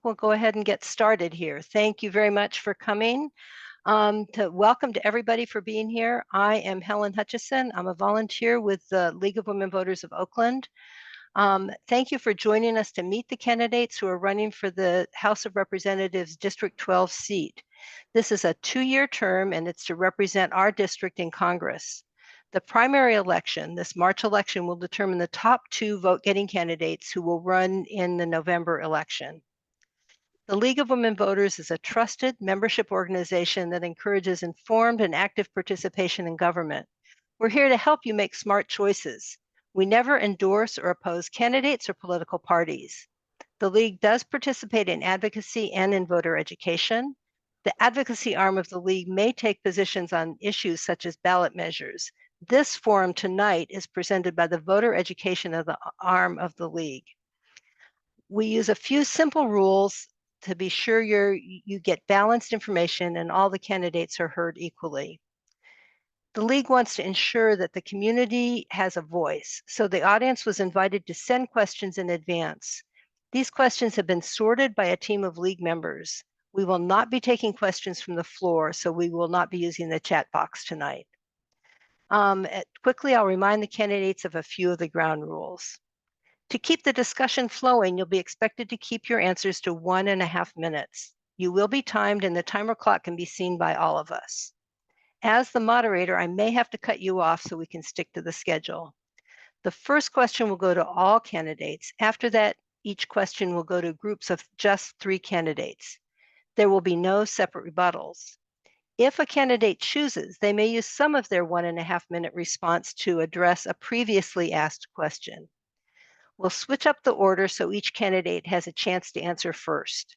we'll go ahead and get started here. Thank you very much for coming. Welcome to everybody for being here. I am Helen Hutchison. I'm a volunteer with the League of Women Voters of Oakland. Thank you for joining us to meet the candidates who are running for the House of Representatives District 12 seat. This is a 2-year term, and it's to represent our district in Congress. The primary election, this March election, will determine the top 2 vote-getting candidates who will run in the November election. The League of Women Voters is a trusted membership organization that encourages informed and active participation in government. We're here to help you make smart choices. We never endorse or oppose candidates or political parties. The League does participate in advocacy and in voter education. The advocacy arm of the League may take positions on issues such as ballot measures. This forum tonight is presented by the voter education of the arm of the League. We use a few simple rules to be sure you get balanced information and all the candidates are heard equally. The League wants to ensure that the community has a voice, so the audience was invited to send questions in advance. These questions have been sorted by a team of League members. We will not be taking questions from the floor, so we will not be using the chat box tonight. Quickly, I'll remind the candidates of a few of the ground rules. To keep the discussion flowing, you'll be expected to keep your answers to 1.5 minutes. You will be timed and the timer clock can be seen by all of us. As the moderator, I may have to cut you off so we can stick to the schedule. The first question will go to all candidates. After that, each question will go to groups of just 3 candidates. There will be no separate rebuttals. If a candidate chooses, they may use some of their 1.5-minute response to address a previously asked question. We'll switch up the order so each candidate has a chance to answer first.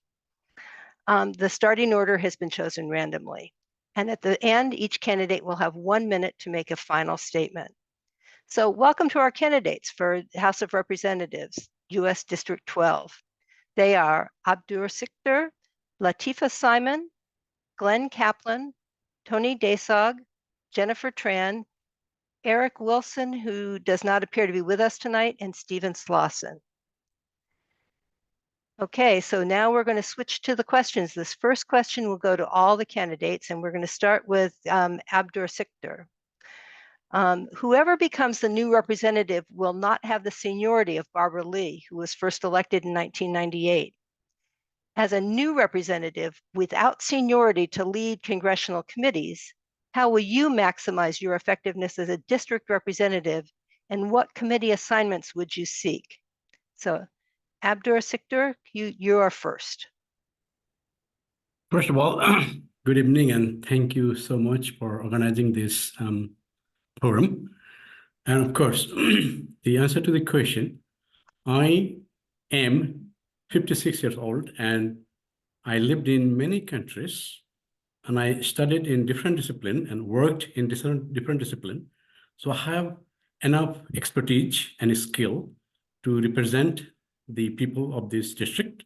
The starting order has been chosen randomly. And at the end, each candidate will have 1 minute to make a final statement. So welcome to our candidates for the House of Representatives, U.S. District 12. They are Abdur Sikder, Latifa Simon, Glenn Kaplan, Tony Desog, Jennifer Tran, Eric Wilson, who does not appear to be with us tonight, and Stephen Slauson. Okay, so now we're going to switch to the questions. This first question will go to all the candidates, and we're going to start with Abdur Sikder. Whoever becomes the new representative will not have the seniority of Barbara Lee, who was first elected in 1998. As a new representative without seniority to lead congressional committees, how will you maximize your effectiveness as a district representative, and what committee assignments would you seek? So, Abdur Sikder, you are first. First of all, good evening, and thank you so much for organizing this forum. And of course, the answer to the question, I am 56 years old, and I lived in many countries, and I studied in different disciplines and worked in different disciplines. So I have enough expertise and skill to represent the people of this district.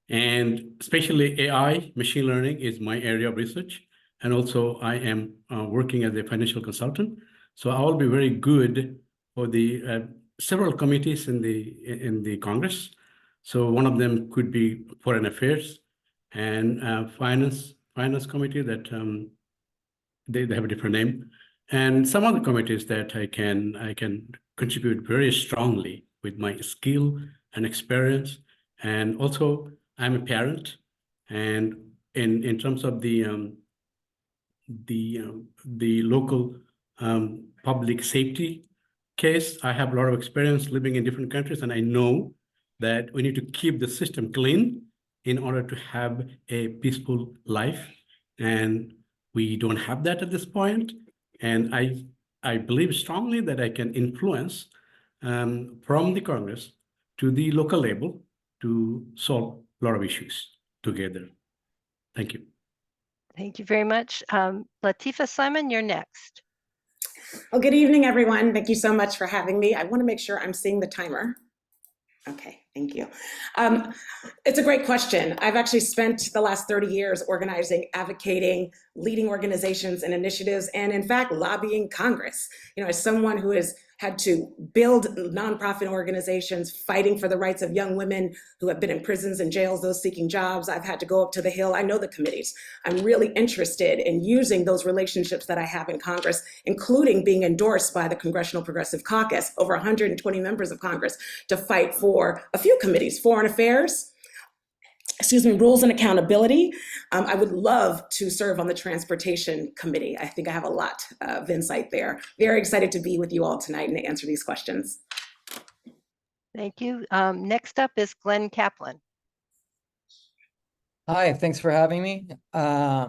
And especially AI, machine learning is my area of research. And also I am working as a financial consultant. So I will be very good for the several committees in the Congress. So one of them could be Foreign Affairs and Finance Committee that they have a different name, and some other committees that I can contribute very strongly with my skill and experience. And also I'm a parent, and in terms of the local public safety case, I have a lot of experience living in different countries, and I know that we need to keep the system clean in order to have a peaceful life. And we don't have that at this point. And I believe strongly that I can influence from the Congress to the local level to solve a lot of issues together. Thank you. Thank you very much. Latifa Simon, you're next. Well, good evening, everyone. Thank you so much for having me. I want to make sure I'm seeing the timer. Okay, thank you. It's a great question. I've actually spent the last 30 years organizing, advocating, leading organizations and initiatives, and in fact, lobbying Congress. You know, as someone who has had to build nonprofit organizations fighting for the rights of young women who have been in prisons and jails, those seeking jobs. I've had to go up to the Hill. I know the committees. I'm really interested in using those relationships that I have in Congress, including being endorsed by the Congressional Progressive Caucus, over 120 members of Congress, to fight for a few committees, Foreign Affairs, Rules and Accountability. I would love to serve on the Transportation Committee. I think I have a lot of insight there. Very excited to be with you all tonight and to answer these questions. Thank you. Next up is Glenn Kaplan. Hi, thanks for having me. As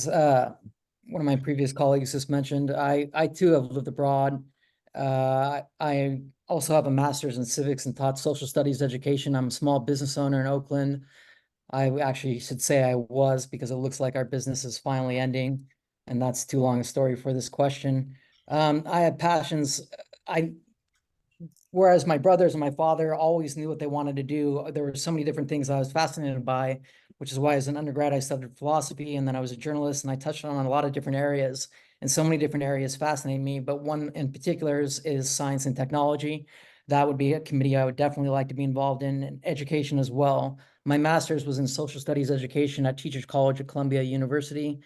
one of my previous colleagues just mentioned, I too have lived abroad. I also have a master's in civics and taught social studies education. I'm a small business owner in Oakland. I actually should say I was, because it looks like our business is finally ending, and that's too long a story for this question. I had passions. Whereas my brothers and my father always knew what they wanted to do, there were so many different things I was fascinated by, which is why as an undergrad, I studied philosophy, and then I was a journalist, and I touched on a lot of different areas, and so many different areas fascinate me. But one in particular is science and technology. That would be a committee I would definitely like to be involved in, and education as well. My master's was in social studies education at Teachers College at Columbia University.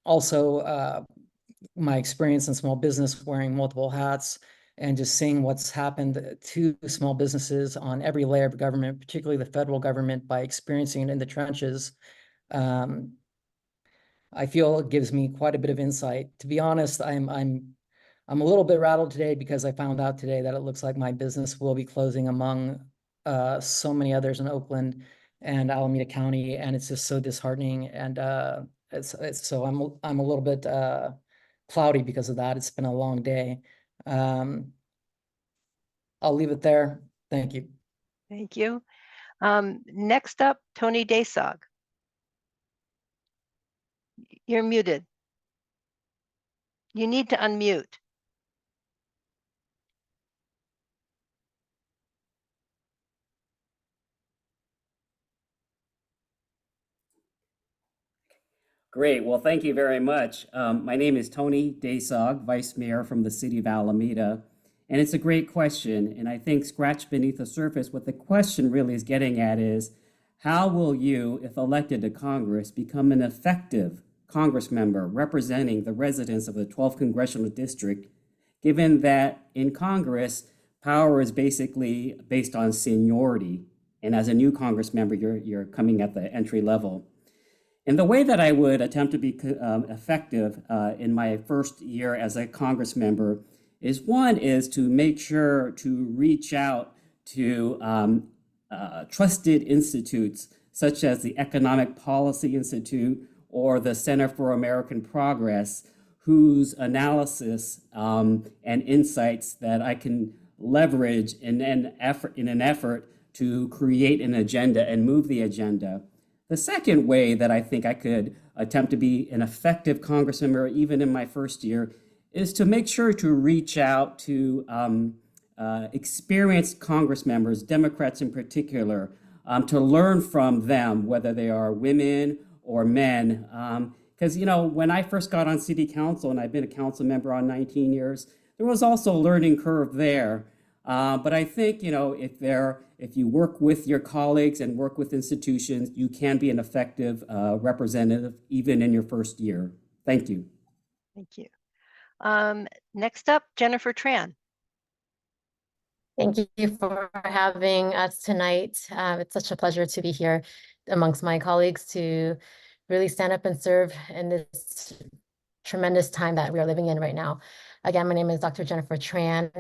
Also, my experience in small business, wearing multiple hats, and just seeing what's happened to small businesses on every layer of government, particularly the federal government, by experiencing it in the trenches. I feel it gives me quite a bit of insight. To be honest, I'm a little bit rattled today because I found out today that it looks like my business will be closing among so many others in Oakland and Alameda County, and it's just so disheartening. And so I'm a little bit cloudy because of that. It's been a long day. I'll leave it there. Thank you. Thank you. Next up, Tony Desog. You're muted. You need to unmute. Great. Well, thank you very much. My name is Tony Desog, Vice Mayor from the City of Alameda. And it's a great question. And I think scratch beneath the surface, what the question really is getting at is, how will you, if elected to Congress, become an effective Congress member representing the residents of the 12th Congressional District, given that in Congress, power is basically based on seniority. And as a new Congress member, you're coming at the entry level. And the way that I would attempt to be effective in my first year as a Congress member is, one, is to make sure to reach out to trusted institutes such as the Economic Policy Institute or the Center for American Progress, whose analysis and insights that I can leverage in an effort to create an agenda and move the agenda. The second way that I think I could attempt to be an effective Congress member, even in my first year, is to make sure to reach out to experienced Congress members, Democrats in particular, to learn from them, whether they are women or men. Because, when I first got on city council, and I've been a council member on 19 years, there was also a learning curve there. But I think, if you work with your colleagues and work with institutions, you can be an effective representative even in your first year. Thank you. Thank you. Next up, Jennifer Tran. Thank you for having us tonight. It's such a pleasure to be here amongst my colleagues to really stand up and serve in this tremendous time that we are living in right now. Again, my name is Dr. Jennifer Tran,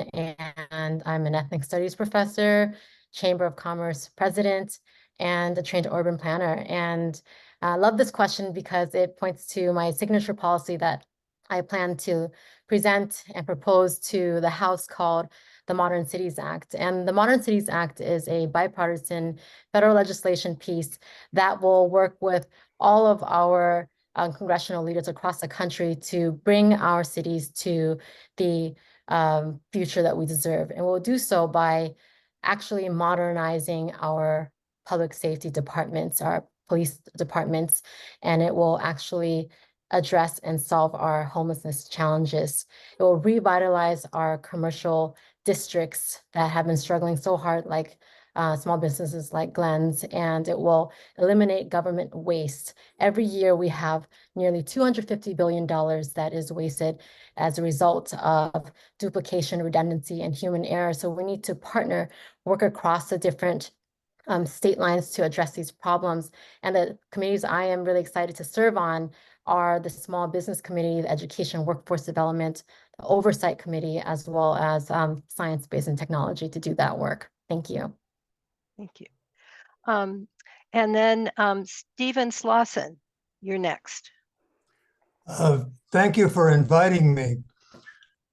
and I'm an ethnic studies professor, Chamber of Commerce president, and a trained urban planner. And I love this question because it points to my signature policy that I plan to present and propose to the House, called the Modern Cities Act. And the Modern Cities Act is a bipartisan federal legislation piece that will work with all of our congressional leaders across the country to bring our cities to the future that we deserve. And we'll do so by actually modernizing our public safety departments, our police departments, and it will actually address and solve our homelessness challenges. It will revitalize our commercial districts that have been struggling so hard, like small businesses like Glenn's, and it will eliminate government waste. Every year we have nearly $250 billion that is wasted as a result of duplication, redundancy, and human error. So we need to partner, work across the different state lines to address these problems. And the committees I am really excited to serve on are the Small Business Committee, the Education Workforce Development, the Oversight Committee, as well as Science-Based and Technology to do that work. Thank you. Thank you. And then Stephen Slauson, you're next. Thank you for inviting me.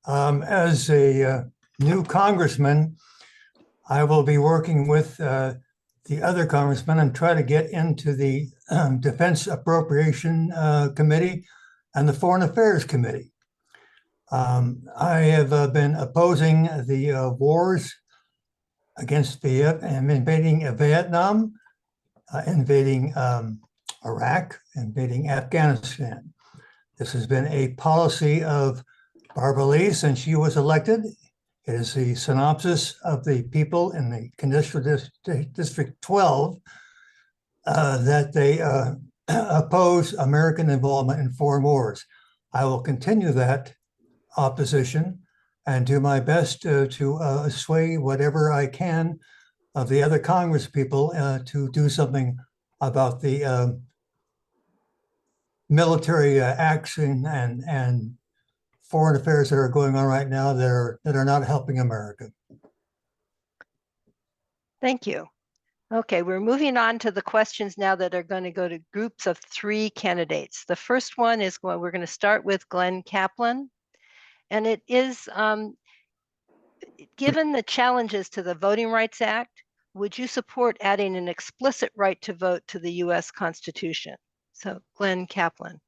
As a new congressman, I will be working with the other congressmen and try to get into the Defense Appropriation Committee and the Foreign Affairs Committee. I have been opposing the wars against invading Vietnam, invading Iraq, invading Afghanistan. This has been a policy of Barbara Lee since she was elected. It is the synopsis of the people in the Congressional District 12 that they oppose American involvement in foreign wars. I will continue that opposition and do my best to sway whatever I can of the other Congress people to do something about the military action and foreign affairs that are going on right now that are not helping America. Thank you. Okay, we're moving on to the questions now that are going to go to groups of 3 candidates. The first one is we're going to start with Glenn Kaplan. And it is, given the challenges to the Voting Rights Act, would you support adding an explicit right to vote to the US Constitution? So Glenn Kaplan.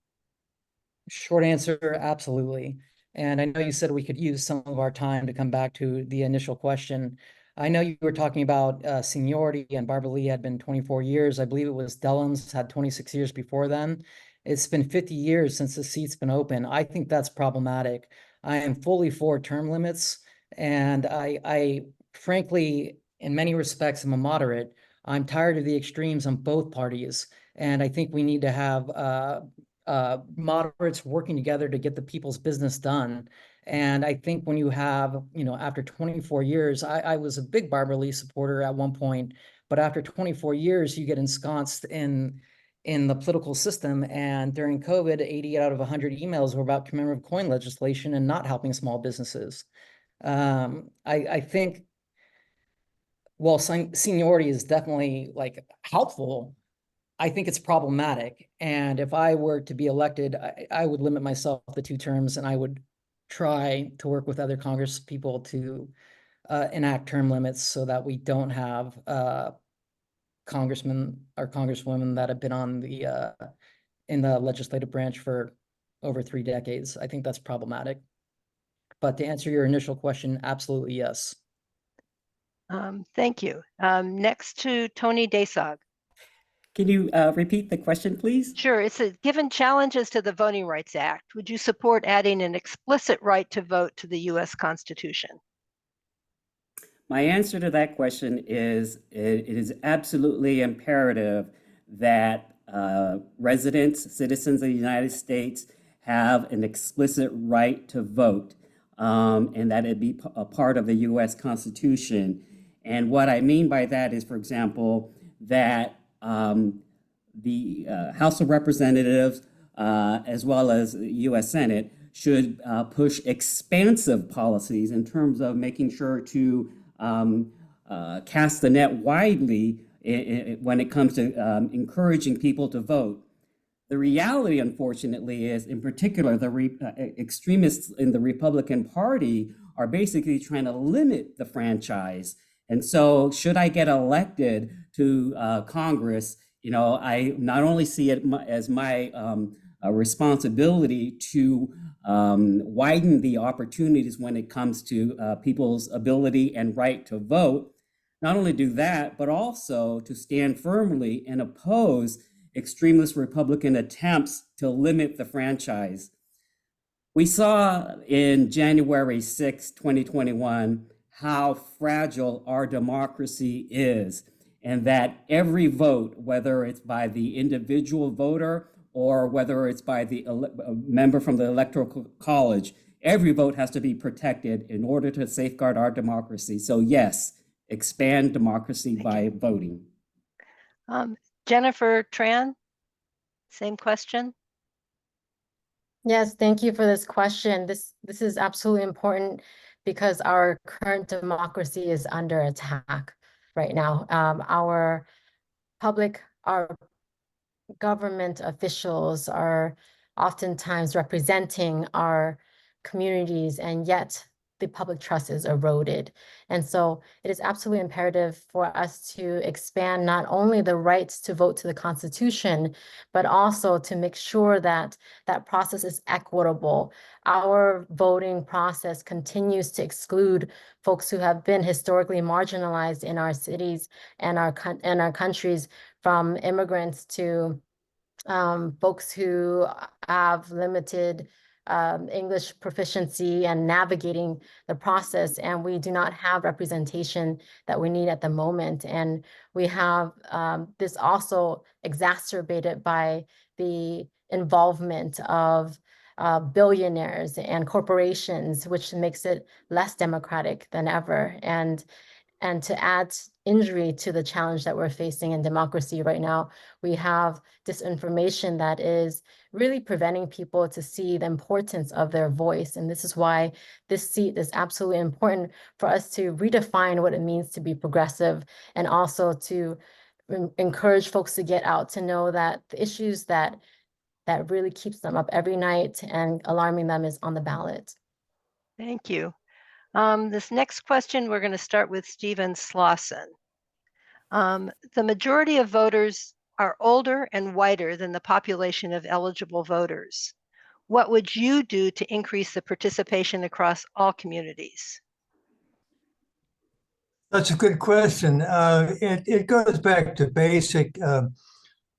Short answer, absolutely. And I know you said we could use some of our time to come back to the initial question. I know you were talking about seniority, and Barbara Lee had been 24 years. I believe it was Dellums had 26 years before then. It's been 50 years since the seat's been open. I think that's problematic. I am fully for term limits, and I frankly, in many respects, am a moderate. I'm tired of the extremes on both parties, and I think we need to have moderates working together to get the people's business done. And I think when you have, after 24 years, I was a big Barbara Lee supporter at one point, but after 24 years, you get ensconced in the political system. And during COVID, 80 out of 100 emails were about commemorative coin legislation and not helping small businesses. I think, while seniority is definitely helpful, I think it's problematic. And if I were to be elected, I would limit myself to 2 terms, and I would try to work with other Congress people to enact term limits so that we don't have congressmen or congresswomen that have been on in the legislative branch for over 3 decades. I think that's problematic. But to answer your initial question, absolutely yes. Thank you. Next to Tony Desog. Can you repeat the question, please? Sure. It's given challenges to the Voting Rights Act, would you support adding an explicit right to vote to the US Constitution? My answer to that question is it is absolutely imperative that residents, citizens of the United States have an explicit right to vote, and that it be a part of the US Constitution. And what I mean by that is, for example, that the House of Representatives, as well as the US Senate, should push expansive policies in terms of making sure to cast the net widely when it comes to encouraging people to vote. The reality, unfortunately, is, in particular, the extremists in the Republican Party are basically trying to limit the franchise. And so, should I get elected to Congress, I not only see it as my responsibility to widen the opportunities when it comes to people's ability and right to vote, not only do that, but also to stand firmly and oppose extremist Republican attempts to limit the franchise. We saw in January 6, 2021, how fragile our democracy is, and that every vote, whether it's by the individual voter or whether it's by the member from the Electoral College, every vote has to be protected in order to safeguard our democracy. So yes, expand democracy by voting. Jennifer Tran, same question. Yes, thank you for this question. This is absolutely important because our current democracy is under attack right now. Our government officials are oftentimes representing our communities, and yet the public trust is eroded. And so it is absolutely imperative for us to expand not only the rights to vote to the Constitution, but also to make sure that that process is equitable. Our voting process continues to exclude folks who have been historically marginalized in our cities and our countries, from immigrants to folks who have limited English proficiency and navigating the process, and we do not have representation that we need at the moment. And we have this also exacerbated by the involvement of billionaires and corporations, which makes it less democratic than ever. And to add injury to the challenge that we're facing in democracy right now, we have disinformation that is really preventing people to see the importance of their voice. And this is why this seat is absolutely important for us to redefine what it means to be progressive, and also to encourage folks to get out, to know that the issues that really keeps them up every night and alarming them is on the ballot. Thank you. This next question, we're going to start with Stephen Slauson. The majority of voters are older and whiter than the population of eligible voters. What would you do to increase the participation across all communities? That's a good question. It goes back to basic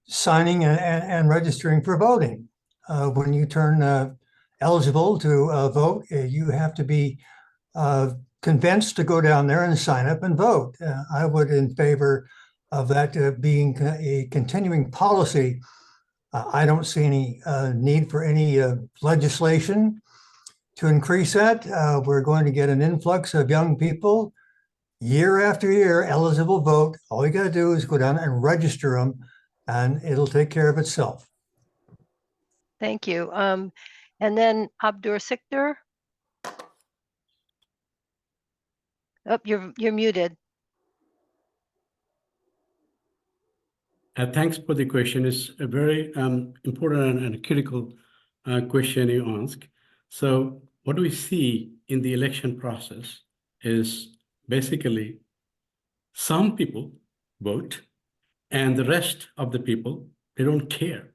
signing and registering for voting. When you turn eligible to vote, you have to be convinced to go down there and sign up and vote. I would in favor of that being a continuing policy. I don't see any need for any legislation to increase that. We're going to get an influx of young people year after year, eligible vote. All you got to do is go down and register them, and it'll take care of itself. Thank you. And then Abdur Sikder. Oh, you're muted. Thanks for the question. It's a very important and critical question you ask. So what we see in the election process is basically some people vote and the rest of the people, they don't care.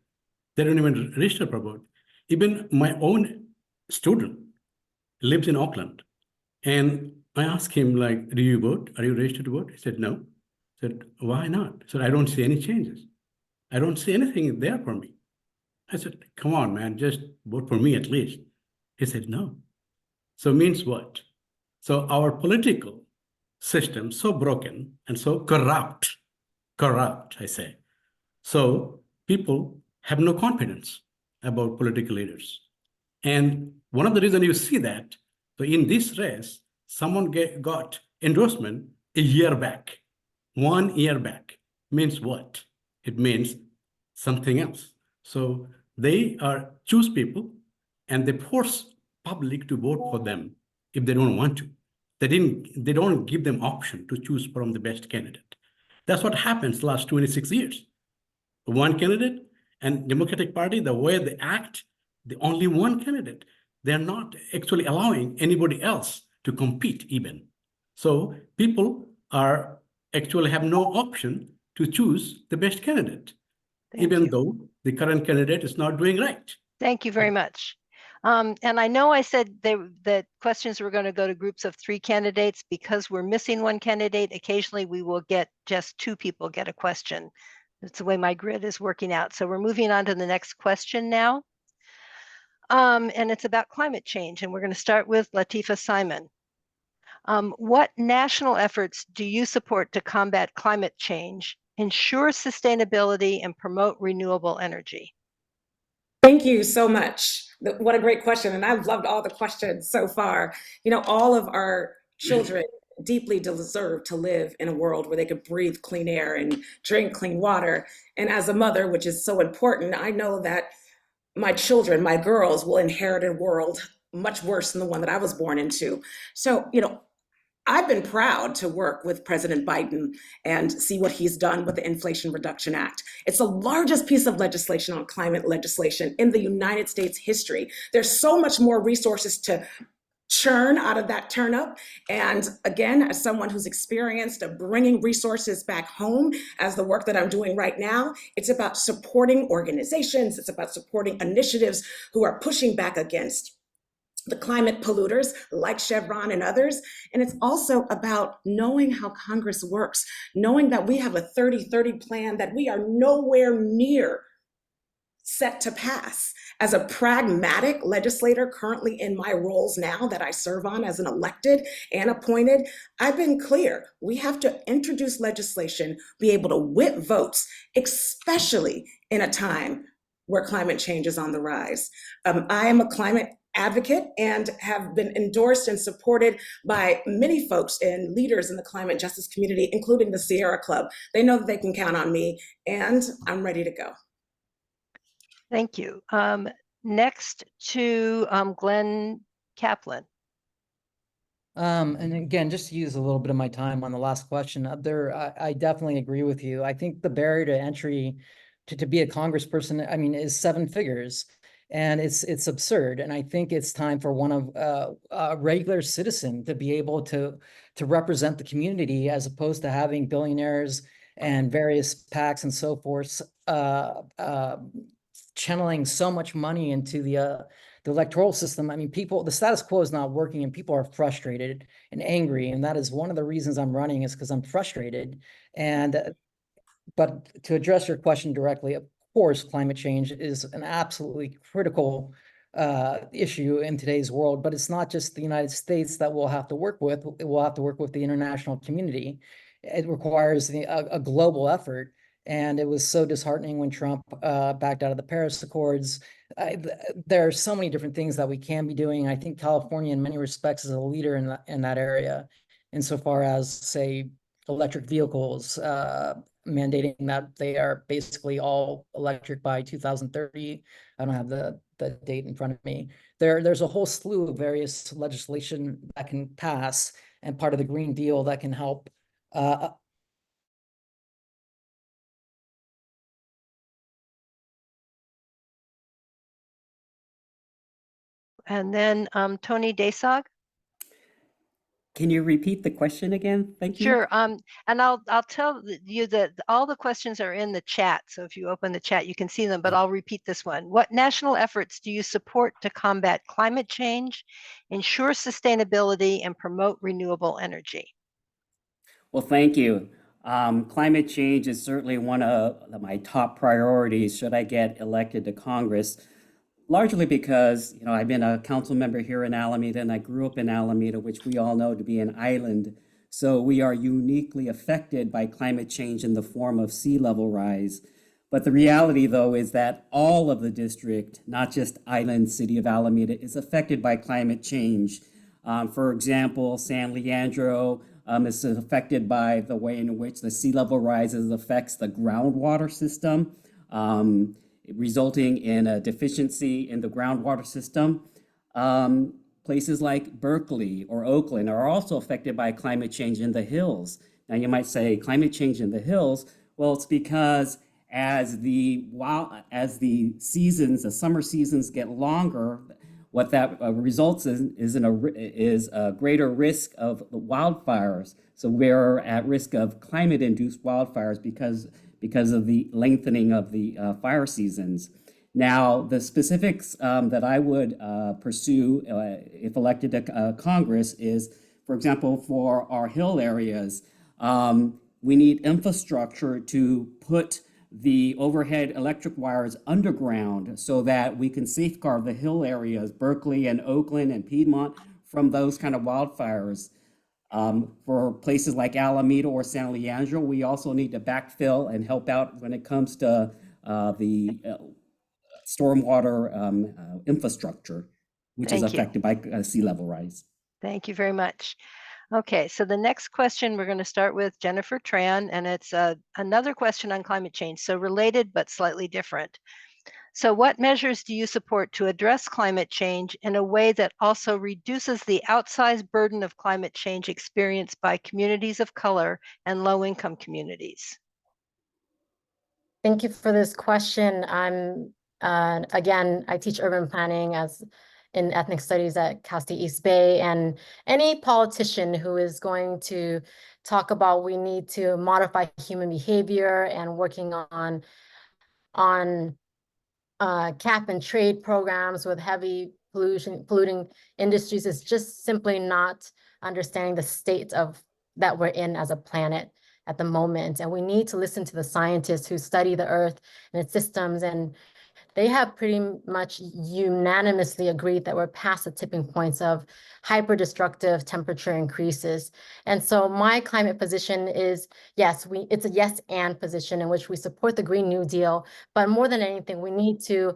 They don't even register for vote. Even my own student lives in Auckland, and I asked him, like, do you vote? Are you registered to vote? He said, no. I said, why not? He said, I don't see any changes. I don't see anything there for me. I said, come on, man, just vote for me at least. He said, no. So means what? So our political system so broken and so corrupt, I say. So people have no confidence about political leaders. And one of the reasons you see that, so in this race, someone got endorsement a year back. 1 year back means what? It means something else. So they choose people and they force public to vote for them if they don't want to. They don't give them option to choose from the best candidate. That's what happens last 26 years. One candidate, and Democratic Party, the way they act, the only one candidate. They're not actually allowing anybody else to compete even. So people actually have no option to choose the best candidate, even though the current candidate is not doing right. Thank you very much. And I know I said that questions were going to go to groups of 3 candidates. Because we're missing one candidate, occasionally we will get just 2 people get a question. That's the way my grid is working out. So we're moving on to the next question now. And it's about climate change. And we're going to start with Latifa Simon. What national efforts do you support to combat climate change, ensure sustainability, and promote renewable energy? Thank you so much. What a great question. And I've loved all the questions so far. You know, all of our children deeply deserve to live in a world where they could breathe clean air and drink clean water. And as a mother, which is so important, I know that my children, my girls, will inherit a world much worse than the one that I was born into. So, you know, I've been proud to work with President Biden and see what he's done with the Inflation Reduction Act. It's the largest piece of legislation on climate legislation in the United States history. There's so much more resources to churn out of that turnip. And again, as someone who's experienced of bringing resources back home, as the work that I'm doing right now, it's about supporting organizations, it's about supporting initiatives who are pushing back against the climate polluters like Chevron and others. And it's also about knowing how Congress works, knowing that we have a 30-30 plan that we are nowhere near set to pass. As a pragmatic legislator currently in my roles now that I serve on as an elected and appointed, I've been clear, we have to introduce legislation, be able to whip votes, especially in a time where climate change is on the rise. I am a climate advocate and have been endorsed and supported by many folks and leaders in the climate justice community, including the Sierra Club. They know that they can count on me, and I'm ready to go. Thank you. Next to Glenn Kaplan. And again, just to use a little bit of my time on the last question, I definitely agree with you. I think the barrier to entry to be a congressperson, I mean, is 7 figures. And it's absurd. And I think it's time for one of a regular citizen to be able to represent the community, as opposed to having billionaires and various PACs and so forth channeling so much money into the electoral system. I mean, the status quo is not working, and people are frustrated and angry. And that is one of the reasons I'm running, is because I'm frustrated. And but to address your question directly, of course, climate change is an absolutely critical issue in today's world, but it's not just the United States that we'll have to work with. We'll have to work with the international community. It requires a global effort. And it was so disheartening when Trump backed out of the Paris Accords. There are so many different things that we can be doing. I think California, in many respects, is a leader in that area, insofar as, say, electric vehicles, mandating that they are basically all electric by 2030. I don't have the date in front of me. There's a whole slew of various legislation that can pass, and part of the Green Deal that can help. And then Tony Desog. Can you repeat the question again? Thank you. Sure. And I'll tell you that all the questions are in the chat. So if you open the chat, you can see them, but I'll repeat this one. What national efforts do you support to combat climate change, ensure sustainability, and promote renewable energy? Well, thank you. Climate change is certainly one of my top priorities should I get elected to Congress, largely because, you know, I've been a council member here in Alameda, and I grew up in Alameda, which we all know to be an island. So we are uniquely affected by climate change in the form of sea level rise. But the reality, though, is that all of the district, not just island city of Alameda, is affected by climate change. For example, San Leandro is affected by the way in which the sea level rises affects the groundwater system, resulting in a deficiency in the groundwater system. Places like Berkeley or Oakland are also affected by climate change in the hills. Now you might say climate change in the hills. Well, it's because as the summer seasons get longer, what that results in is a greater risk of wildfires. So we're at risk of climate-induced wildfires because of the lengthening of the fire seasons. Now, the specifics that I would pursue if elected to Congress is, for example, for our hill areas, we need infrastructure to put the overhead electric wires underground so that we can safeguard the hill areas, Berkeley and Oakland and Piedmont, from those kind of wildfires. For places like Alameda or San Leandro, we also need to backfill and help out when it comes to the stormwater infrastructure, which is Thank you. affected by sea level rise. Thank you very much. Okay, so the next question, we're going to start with Jennifer Tran, and it's another question on climate change, so related but slightly different. So what measures do you support to address climate change in a way that also reduces the outsized burden of climate change experienced by communities of color and low-income communities? Thank you for this question. Again, I teach urban planning in ethnic studies at Cal State East Bay, and any politician who is going to talk about we need to modify human behavior and working on cap and trade programs with heavy polluting industries is just simply not understanding the state of that we're in as a planet at the moment. And we need to listen to the scientists who study the earth and its systems, and they have pretty much unanimously agreed that we're past the tipping points of hyper-destructive temperature increases. And so my climate position is, yes, it's a yes and position in which we support the Green New Deal, but more than anything, we need to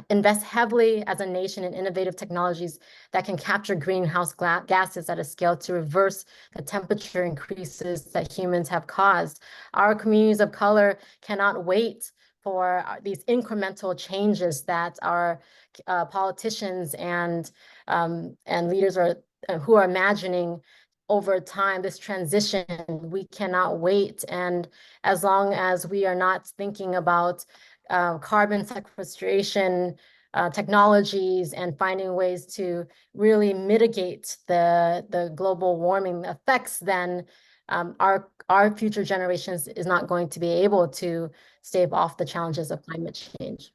invest heavily as a nation in innovative technologies that can capture greenhouse gases at a scale to reverse the temperature increases that humans have caused. Our communities of color cannot wait for these incremental changes that our politicians and leaders who are imagining over time, this transition. We cannot wait. And as long as we are not thinking about carbon sequestration technologies and finding ways to really mitigate the global warming effects, then our future generations is not going to be able to stave off the challenges of climate change.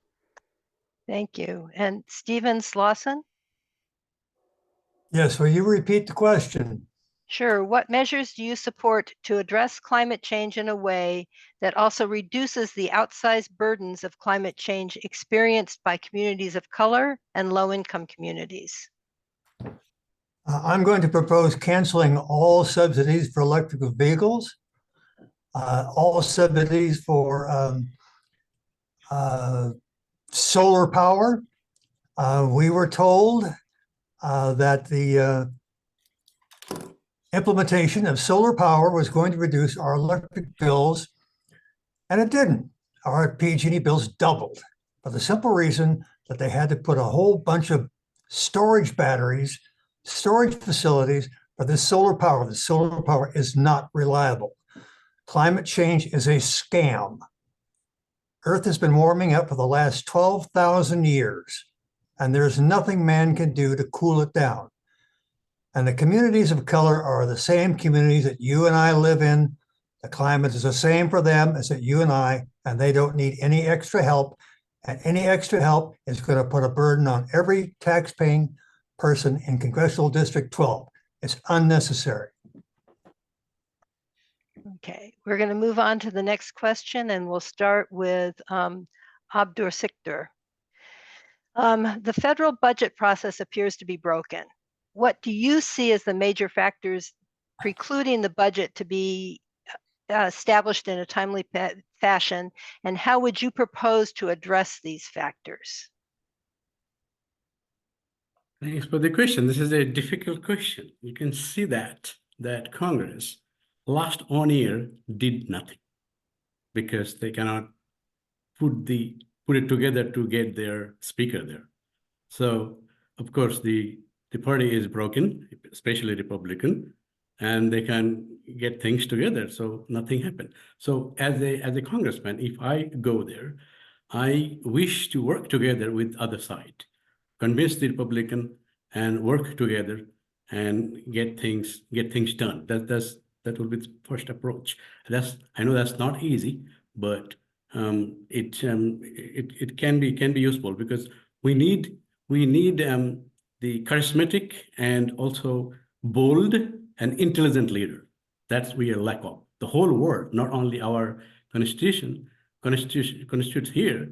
Thank you. And Stephen Slauson? Yes, will you repeat the question? Sure. What measures do you support to address climate change in a way that also reduces the outsized burdens of climate change experienced by communities of color and low-income communities? I'm going to propose canceling all subsidies for electric vehicles, all subsidies for solar power. We were told that the implementation of solar power was going to reduce our electric bills, and it didn't. Our PG&E bills doubled for the simple reason that they had to put a whole bunch of storage batteries, storage facilities for this solar power. The solar power is not reliable. Climate change is a scam. Earth has been warming up for the last 12,000 years, and there's nothing man can do to cool it down. And the communities of color are the same communities that you and I live in. The climate is the same for them as that you and I, and they don't need any extra help. And any extra help is going to put a burden on every taxpaying person in Congressional District 12. It's unnecessary. Okay, we're going to move on to the next question, and we'll start with Abdur Sikder. The federal budget process appears to be broken. What do you see as the major factors precluding the budget to be established in a timely fashion, and how would you propose to address these factors? Thanks for the question. This is a difficult question. You can see that Congress last 1 year did nothing because they cannot put it together to get their speaker there. So of course the party is broken, especially Republican, and they can get things together. So nothing happened. So as a congressman, if I go there, I wish to work together with other side, convince the Republican and work together and get things done. That will be the first approach. I know that's not easy, but it can be useful because we need the charismatic and also bold and intelligent leader. That's we are lack of. The whole world, not only our constitution, constitutes here,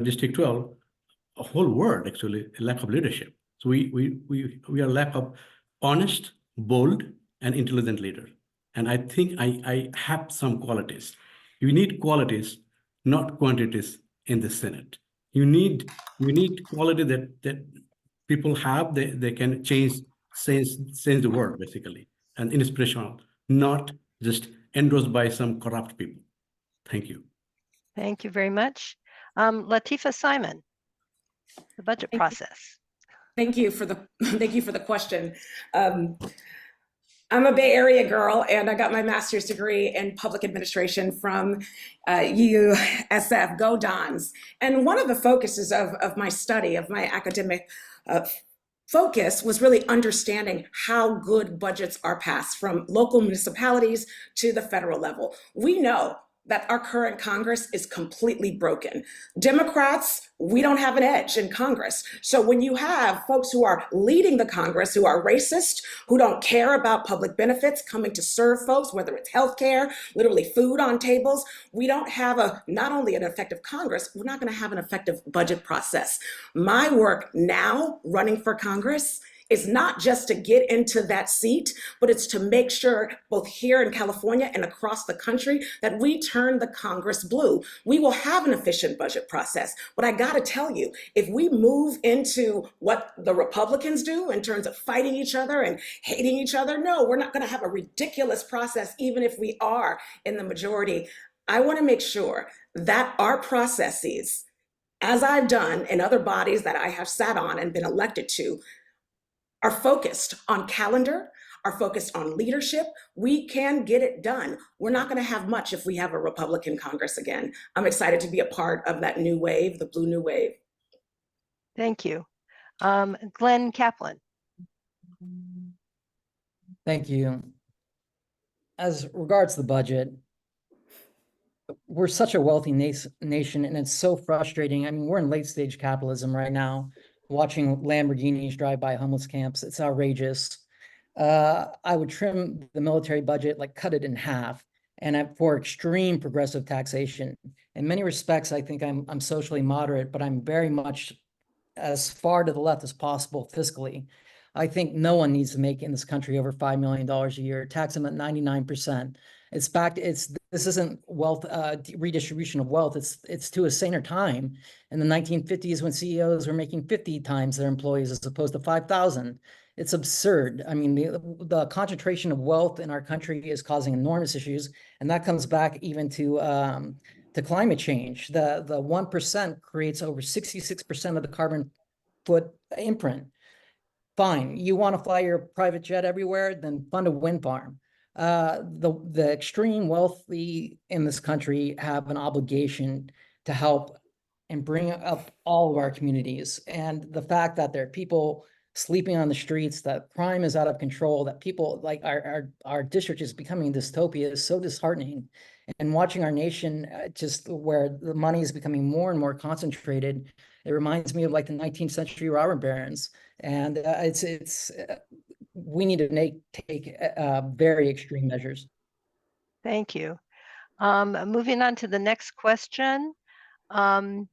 District 12, a whole world actually, a lack of leadership. So we are lack of honest, bold, and intelligent leader. And I think I have some qualities. You need qualities, not quantities in the Senate. You need quality that people have, they can change the world basically, and inspirational, not just endorsed by some corrupt people. Thank you. Thank you very much. Latifa Simon, the budget process. Thank you for the question. I'm a Bay Area girl, and I got my master's degree in public administration from USF, Go Dons. And one of the focuses of my study, of my academic focus, was really understanding how good budgets are passed from local municipalities to the federal level. We know that our current Congress is completely broken. Democrats, we don't have an edge in Congress. So when you have folks who are leading the Congress, who are racist, who don't care about public benefits coming to serve folks, whether it's healthcare, literally food on tables, we don't have not only an effective Congress, we're not gonna have an effective budget process. My work now, running for Congress, is not just to get into that seat, but it's to make sure both here in California and across the country that we turn the Congress blue. We will have an efficient budget process, but I gotta tell you, if we move into what the Republicans do in terms of fighting each other and hating each other, no, we're not gonna have a ridiculous process, even if we are in the majority. I wanna make sure that our processes, as I've done in other bodies that I have sat on and been elected to, are focused on calendar, are focused on leadership. We can get it done. We're not gonna have much if we have a Republican Congress again. I'm excited to be a part of that new wave, the blue new wave. Thank you. Glenn Kaplan. Thank you. As regards the budget, we're such a wealthy nation, and it's so frustrating. I mean, we're in late stage capitalism right now, watching Lamborghinis drive by homeless camps. It's outrageous. I would trim the military budget, like cut it in half, and for extreme progressive taxation. In many respects, I think I'm socially moderate, but I'm very much as far to the left as possible fiscally. I think no one needs to make in this country over $5 million a year. Tax them at 99%. This isn't wealth redistribution of wealth. It's to a saner time. In the 1950s, when CEOs were making 50 times their employees as opposed to 5,000. It's absurd. I mean, the concentration of wealth in our country is causing enormous issues, and that comes back even to climate change. The 1% creates over 66% of the carbon foot imprint. Fine, you want to fly your private jet everywhere, then fund a wind farm. The extreme wealthy in this country have an obligation to help and bring up all of our communities. And the fact that there are people sleeping on the streets, that crime is out of control, that people like our district is becoming dystopia is so disheartening. And watching our nation just where the money is becoming more and more concentrated, it reminds me of like the 19th century robber barons. And we need to take very extreme measures. Thank you. Moving on to the next question. What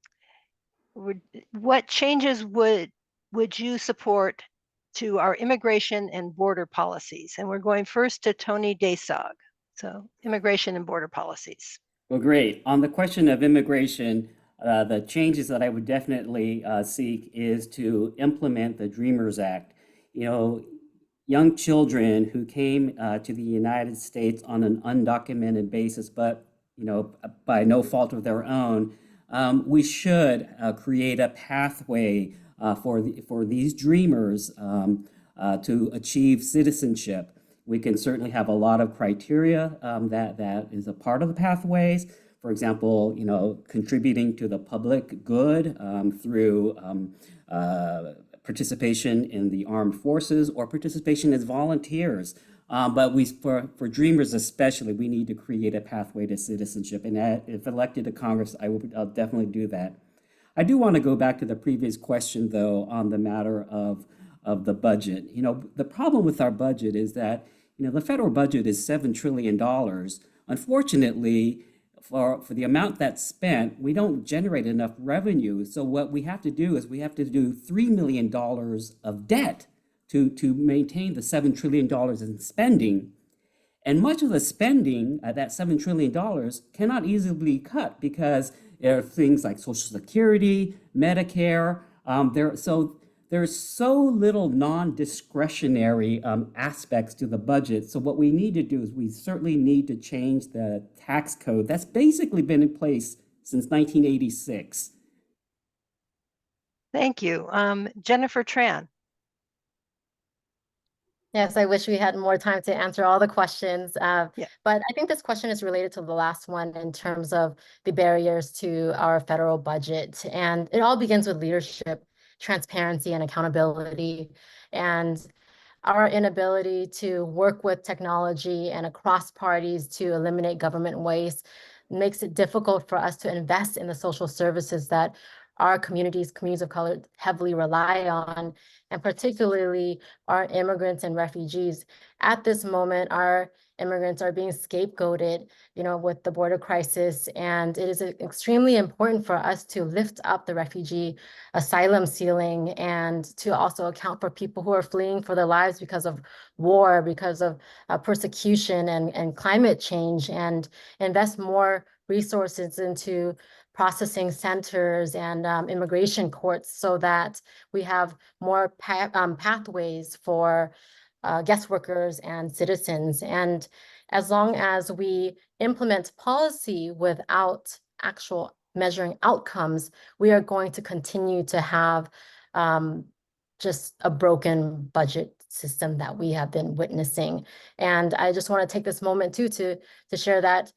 changes would you support to our immigration and border policies? And we're going first to Tony Desog. So immigration and border policies. Well, great. On the question of immigration, the changes that I would definitely seek is to implement the Dreamers Act. You know, young children who came to the United States on an undocumented basis, but by no fault of their own, we should create a pathway for these dreamers to achieve citizenship. We can certainly have a lot of criteria that is a part of the pathways. For example, contributing to the public good through participation in the armed forces or participation as volunteers. But for dreamers especially, we need to create a pathway to citizenship. And if elected to Congress, I'll definitely do that. I do want to go back to the previous question, though, on the matter of the budget. The problem with our budget is that, the federal budget is $7 trillion. Unfortunately, for the amount that's spent, we don't generate enough revenue. So what we have to do is we have to do $3 million of debt to maintain the $7 trillion in spending. And much of the spending, that $7 trillion, cannot easily be cut because there are things like Social Security, Medicare. There's so little non-discretionary aspects to the budget. So what we need to do is we certainly need to change the tax code that's basically been in place since 1986. Thank you. Jennifer Tran. Yes, I wish we had more time to answer all the questions. Yeah. But I think this question is related to the last one in terms of the barriers to our federal budget. And it all begins with leadership, transparency, and accountability. And our inability to work with technology and across parties to eliminate government waste makes it difficult for us to invest in the social services that our communities of color heavily rely on, and particularly our immigrants and refugees. At this moment, our immigrants are being scapegoated, with the border crisis, and it is extremely important for us to lift up the refugee asylum ceiling and to also account for people who are fleeing for their lives because of war, because of persecution and climate change, and invest more resources into processing centers and immigration courts so that we have more pathways for guest workers and citizens. And as long as we implement policy without actual measuring outcomes, we are going to continue to have just a broken budget system that we have been witnessing. And I just want to take this moment too to share that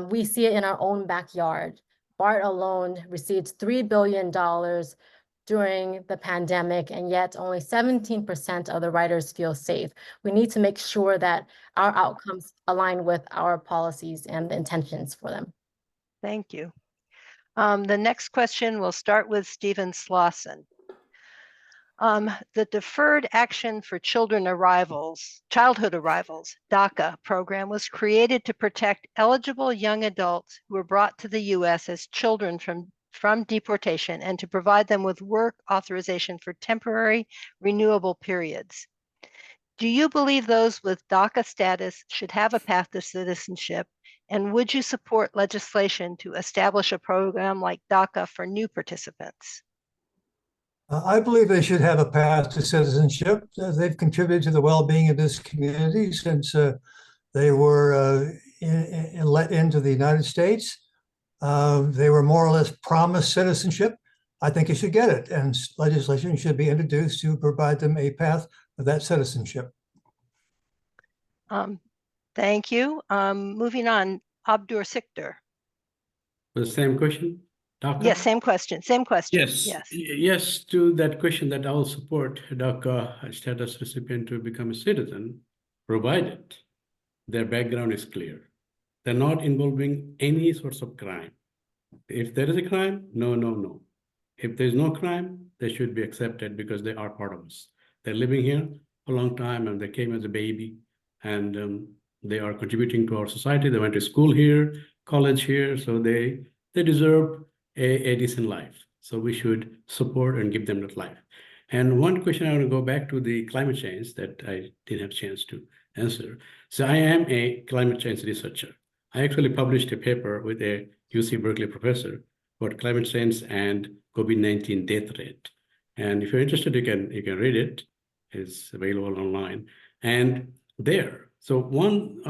we see it in our own backyard. BART alone received $3 billion during the pandemic, and yet only 17% of the riders feel safe. We need to make sure that our outcomes align with our policies and the intentions for them. Thank you. The next question will start with Stephen Slauson. The Deferred Action for Childhood Arrivals, DACA program was created to protect eligible young adults who were brought to the U.S. as children from deportation and to provide them with work authorization for temporary renewable periods. Do you believe those with DACA status should have a path to citizenship? And would you support legislation to establish a program like DACA for new participants? I believe they should have a path to citizenship. They've contributed to the well-being of this community since they were let into the United States. They were more or less promised citizenship. I think they should get it, and legislation should be introduced to provide them a path of that citizenship. Thank you. Moving on, Abdur Sikder. The same question, DACA? Yes, same question. Yes, Yes. yes, to that question that I will support DACA status recipient to become a citizen, provided their background is clear. They're not involving any sorts of crime. If there is a crime, no. If there's no crime, they should be accepted because they are part of us. They're living here a long time and they came as a baby, and they are contributing to our society. They went to school here, college here, so they deserve a decent life. So we should support and give them that life. And one question I want to go back to the climate change that I didn't have a chance to answer. So I am a climate change researcher. I actually published a paper with a UC Berkeley professor about climate change and COVID-19 death rate. And if you're interested, you can read it. It's available online. And there, so one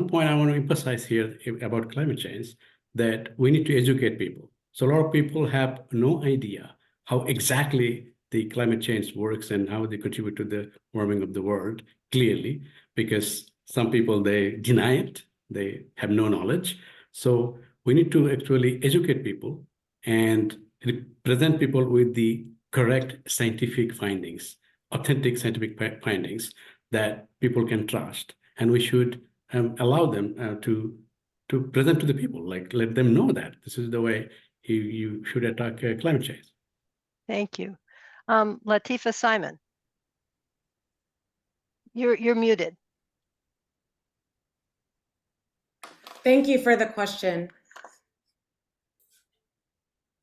point I want to emphasize here about climate change, that we need to educate people. So a lot of people have no idea how exactly the climate change works and how they contribute to the warming of the world clearly, because some people, they deny it, they have no knowledge. So we need to actually educate people and present people with the correct scientific findings, authentic scientific findings that people can trust. And we should allow them to present to the people, like let them know that this is the way you should attack climate change. Thank you. Latifa Simon, you're muted. Thank you for the question.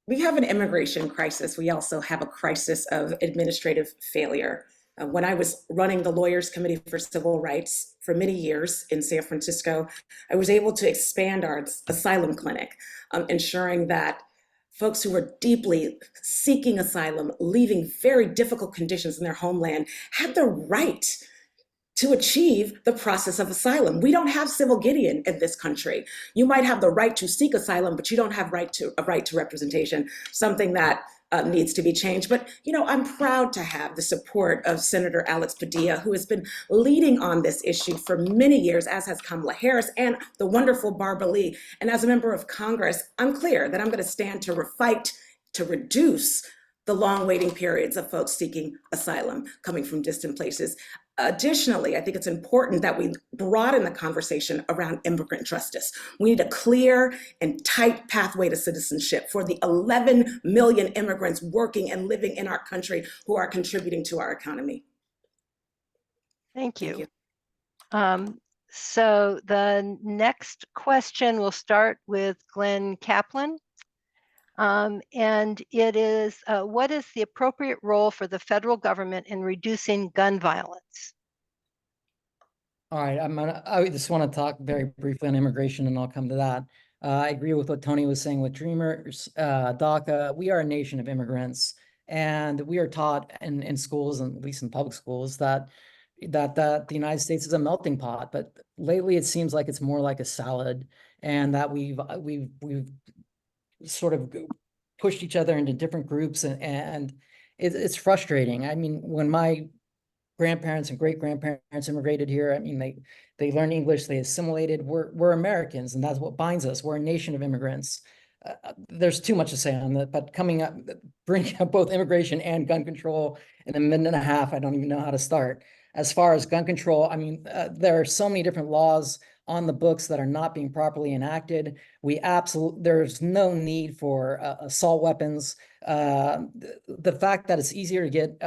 we have an immigration crisis. We also have a crisis of administrative failure. When I was running the Lawyers Committee for Civil Rights for many years in San Francisco, I was able to expand our asylum clinic, ensuring that folks who were deeply seeking asylum, leaving very difficult conditions in their homeland, had the right to achieve the process of asylum. We don't have civil Gideon in this country. You might have the right to seek asylum, but you don't have a right to representation, something that needs to be changed. But, you know, I'm proud to have the support of Senator Alex Padilla, who has been leading on this issue for many years, as has Kamala Harris and the wonderful Barbara Lee. And as a member of Congress, I'm clear that I'm going to stand to fight to reduce the long waiting periods of folks seeking asylum coming from distant places. Additionally, I think it's important that we broaden the conversation around immigrant justice. We need a clear and tight pathway to citizenship for the 11 million immigrants working and living in our country who are contributing to our economy. Thank you. So the next question will start with Glenn Kaplan. And it is, what is the appropriate role for the federal government in reducing gun violence? All right, I just want to talk very briefly on immigration, and I'll come to that. I agree with what Tony was saying with Dreamers, DACA. We are a nation of immigrants, and we are taught in schools, and at least in public schools, that the United States is a melting pot. But lately, it seems like it's more like a salad, and that we've sort of pushed each other into different groups, and it's frustrating. I mean, when my grandparents and great-grandparents immigrated here, I mean, they learned English, they assimilated. We're Americans, and that's what binds us. We're a nation of immigrants. There's too much to say on that, but bringing up both immigration and gun control in a minute and a half, I don't even know how to start. As far as gun control, I mean, there are so many different laws on the books that are not being properly enacted. There's no need for assault weapons. The fact that it's easier to get,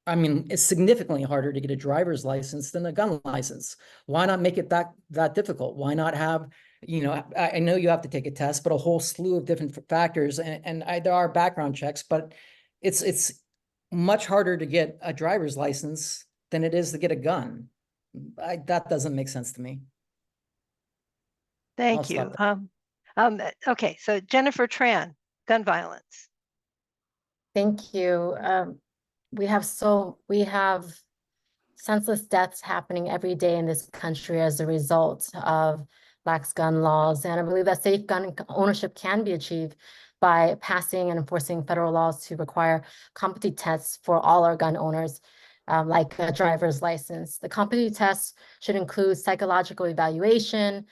I mean, it's significantly harder to get a driver's license than a gun license. Why not make it that difficult? Why not have, you know, I know you have to take a test, but a whole slew of different factors, and there are background checks, but it's much harder to get a driver's license than it is to get a gun. That doesn't make sense to me. Thank you. Okay, so Jennifer Tran, gun violence. Thank you. We have senseless deaths happening every day in this country as a result of lax gun laws. And I believe that safe gun ownership can be achieved by passing and enforcing federal laws to require competency tests for all our gun owners, like a driver's license. The competency test should include psychological evaluation,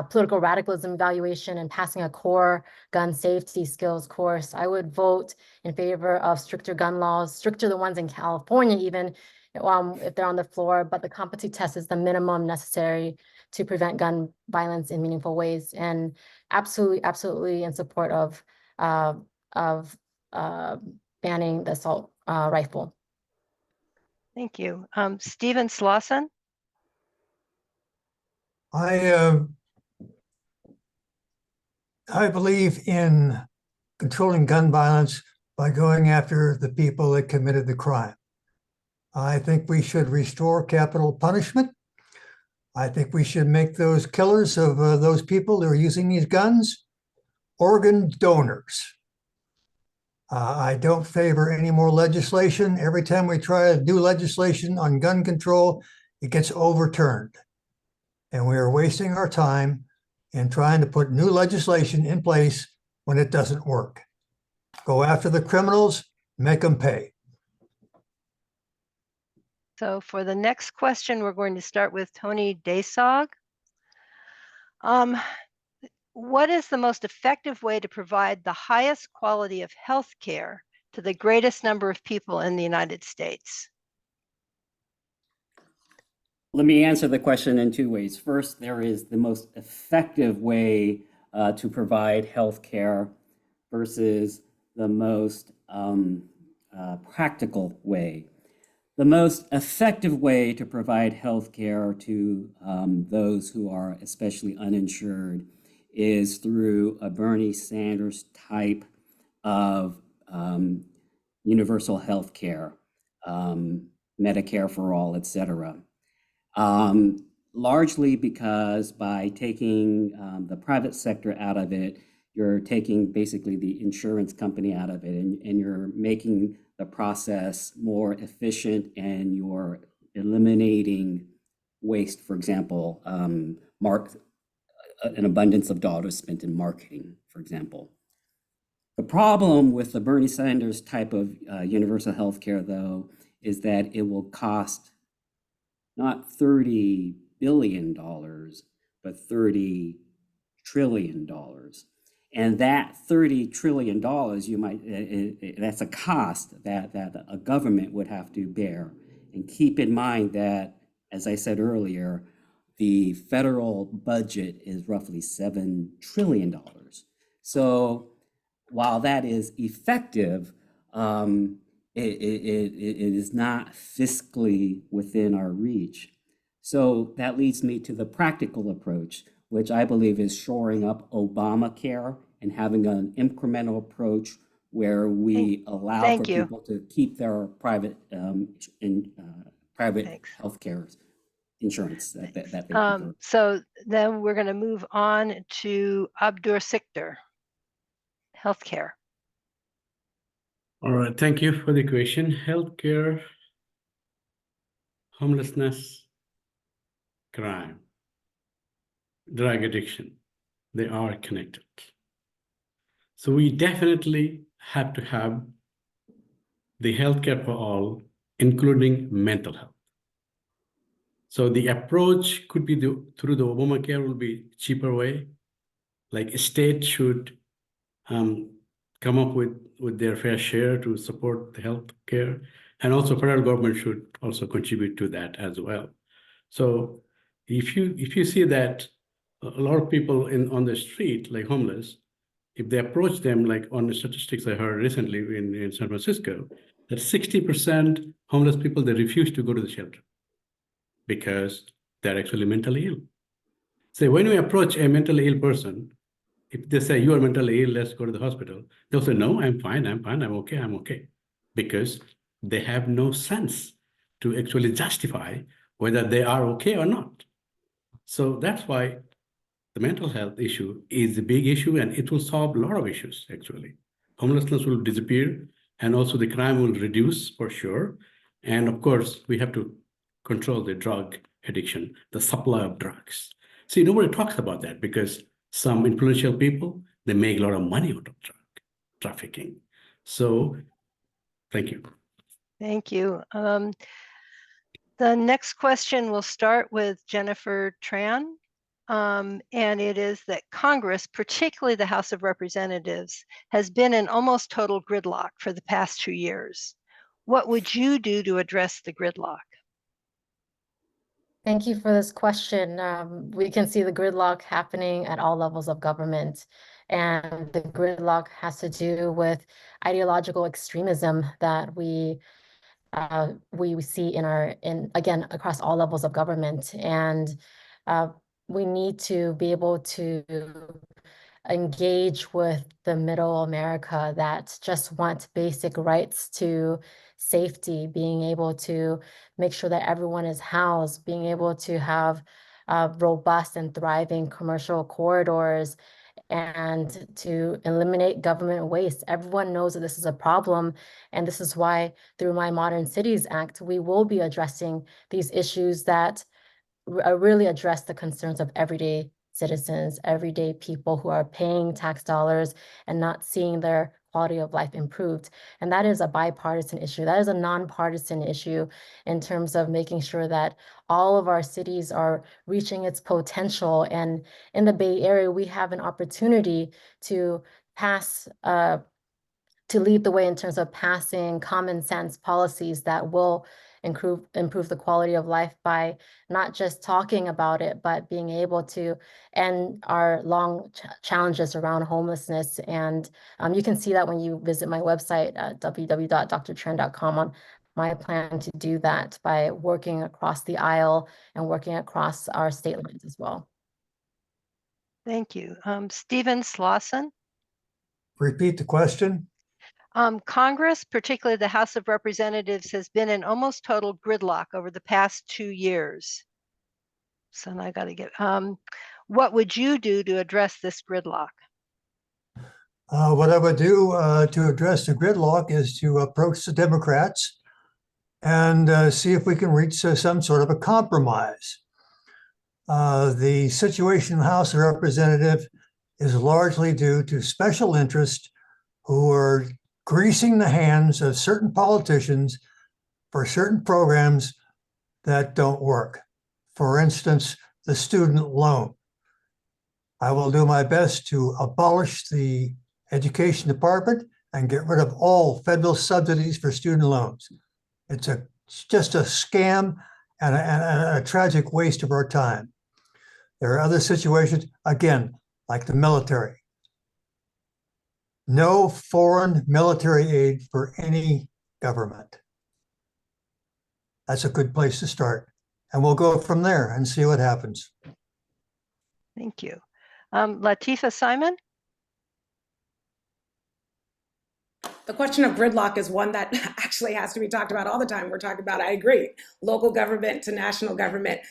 political radicalism evaluation, and passing a core gun safety skills course. I would vote in favor of stricter gun laws, stricter the ones in California even, if they're on the floor, but the competency test is the minimum necessary to prevent gun violence in meaningful ways, and absolutely in support of banning the assault rifle. Thank you. Stephen Slauson. I believe in controlling gun violence by going after the people that committed the crime. I think we should restore capital punishment. I think we should make those killers of those people that are using these guns organ donors. I don't favor any more legislation. Every time we try to do legislation on gun control, it gets overturned. And we are wasting our time in trying to put new legislation in place when it doesn't work. Go after the criminals, make them pay. So for the next question, we're going to start with Tony Desog. What is the most effective way to provide the highest quality of health care to the greatest number of people in the United States? Let me answer the question in two ways. First, there is the most effective way to provide health care versus the most practical way. The most effective way to provide health care to those who are especially uninsured is through a Bernie Sanders type of universal health care, Medicare for all, et cetera. Largely because by taking the private sector out of it, you're taking basically the insurance company out of it, and you're making the process more efficient, and you're eliminating waste. For example, an abundance of dollars spent in marketing, for example. The problem with the Bernie Sanders type of universal health care, though, is that it will cost not $30 billion, but $30 trillion. And that $30 trillion, that's a cost that a government would have to bear. And keep in mind that, as I said earlier, the federal budget is roughly $7 trillion. So while that is effective, it is not fiscally within our reach. So that leads me to the practical approach, which I believe is shoring up Obamacare and having an incremental approach where we allow for Thank you. people to keep their private private Thanks. healthcare insurance that they prefer. So then we're going to move on to Abdur Sikder, healthcare. All right, thank you for the question. Healthcare, homelessness, crime, drug addiction, they are connected. So we definitely have to have the healthcare for all, including mental health. So the approach could be through the Obamacare will be cheaper way. Like a state should come up with their fair share to support the health care, and also federal government should also contribute to that as well. So if you see that a lot of people on the street, like homeless, if they approach them, like on the statistics I heard recently in San Francisco, that 60% homeless people, they refuse to go to the shelter because they're actually mentally ill. So when we approach a mentally ill person, if they say, you are mentally ill, let's go to the hospital, they'll say, no, I'm fine, I'm okay. Because they have no sense to actually justify whether they are okay or not. So that's why the mental health issue is a big issue, and it will solve a lot of issues, actually. Homelessness will disappear, and also the crime will reduce for sure. And of course, we have to control the drug addiction, the supply of drugs. See, nobody talks about that because some influential people, they make a lot of money out of drug trafficking. So thank you. Thank you. The next question will start with Jennifer Tran. And it is that Congress, particularly the House of Representatives, has been in almost total gridlock for the past 2 years. What would you do to address the gridlock? Thank you for this question. We can see the gridlock happening at all levels of government, and the gridlock has to do with ideological extremism that we see again across all levels of government, and we need to be able to engage with the middle America that just want basic rights to safety, being able to make sure that everyone is housed, being able to have robust and thriving commercial corridors, and to eliminate government waste. Everyone knows that this is a problem, and this is why through My Modern Cities Act, we will be addressing these issues that really address the concerns of everyday citizens, everyday people who are paying tax dollars and not seeing their quality of life improved. And that is a bipartisan issue. That is a nonpartisan issue in terms of making sure that all of our cities are reaching its potential. And in the Bay Area, we have an opportunity to lead the way in terms of passing common sense policies that will improve the quality of life by not just talking about it, but being able to end our long challenges around homelessness. And you can see that when you visit my website at www.drtran.com on my plan to do that by working across the aisle and working across our state lines as well. Thank you. Stephen Slauson. Repeat the question. Congress, particularly the House of Representatives, has been in almost total gridlock over the past 2 years. So now I got to get, what would you do to address this gridlock? What I would do to address the gridlock is to approach the Democrats and see if we can reach some sort of a compromise. The situation in the House of Representatives is largely due to special interests who are greasing the hands of certain politicians for certain programs that don't work. For instance, the student loan. I will do my best to abolish the Education Department and get rid of all federal subsidies for student loans. It's just a scam and a tragic waste of our time. There are other situations, again, like the military. No foreign military aid for any government. That's a good place to start. And we'll go from there and see what happens. Thank you. Latifa Simon? The question of gridlock is one that actually has to be talked about all the time. We're talking about, I agree, local government to national government.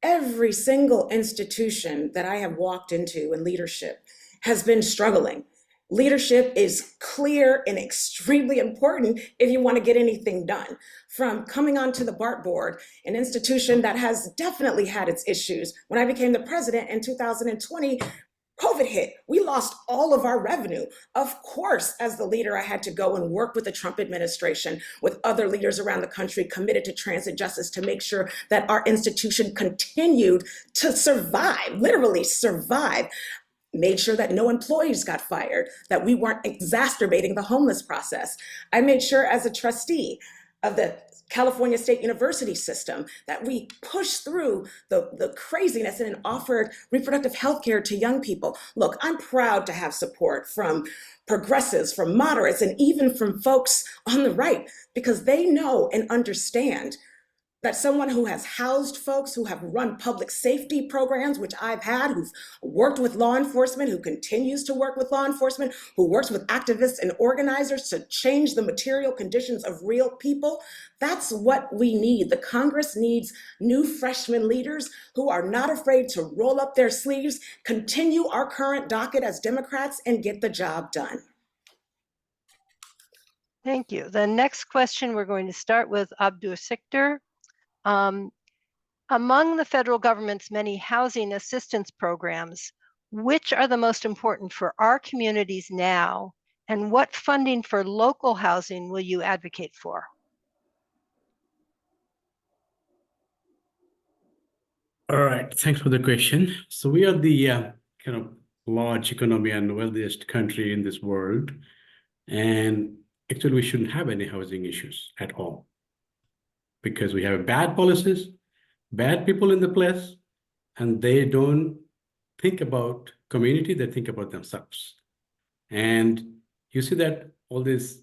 Every single institution that I have walked into in leadership has been struggling. Leadership is clear and extremely important if you want to get anything done. From coming onto the BART board, an institution that has definitely had its issues. When I became the president in 2020, COVID hit. We lost all of our revenue. Of course, as the leader, I had to go and work with the Trump administration, with other leaders around the country committed to transit justice to make sure that our institution continued to survive, literally survive. Made sure that no employees got fired, that we weren't exacerbating the homeless process. I made sure as a trustee of the California State University system that we pushed through the craziness and offered reproductive health care to young people. Look, I'm proud to have support from progressives, from moderates, and even from folks on the right, because they know and understand that someone who has housed folks, who have run public safety programs, which I've had, who's worked with law enforcement, who continues to work with law enforcement, who works with activists and organizers to change the material conditions of real people, that's what we need. The Congress needs new freshman leaders who are not afraid to roll up their sleeves, continue our current docket as Democrats, and get the job done. Thank you. The next question, we're going to start with Abdur Sikder. Among the federal government's many housing assistance programs, which are the most important for our communities now, and what funding for local housing will you advocate for? All right, thanks for the question. So we are the kind of large economy and wealthiest country in this world. And actually, we shouldn't have any housing issues at all because we have bad policies, bad people in the place, and they don't think about community, they think about themselves. And you see that all this,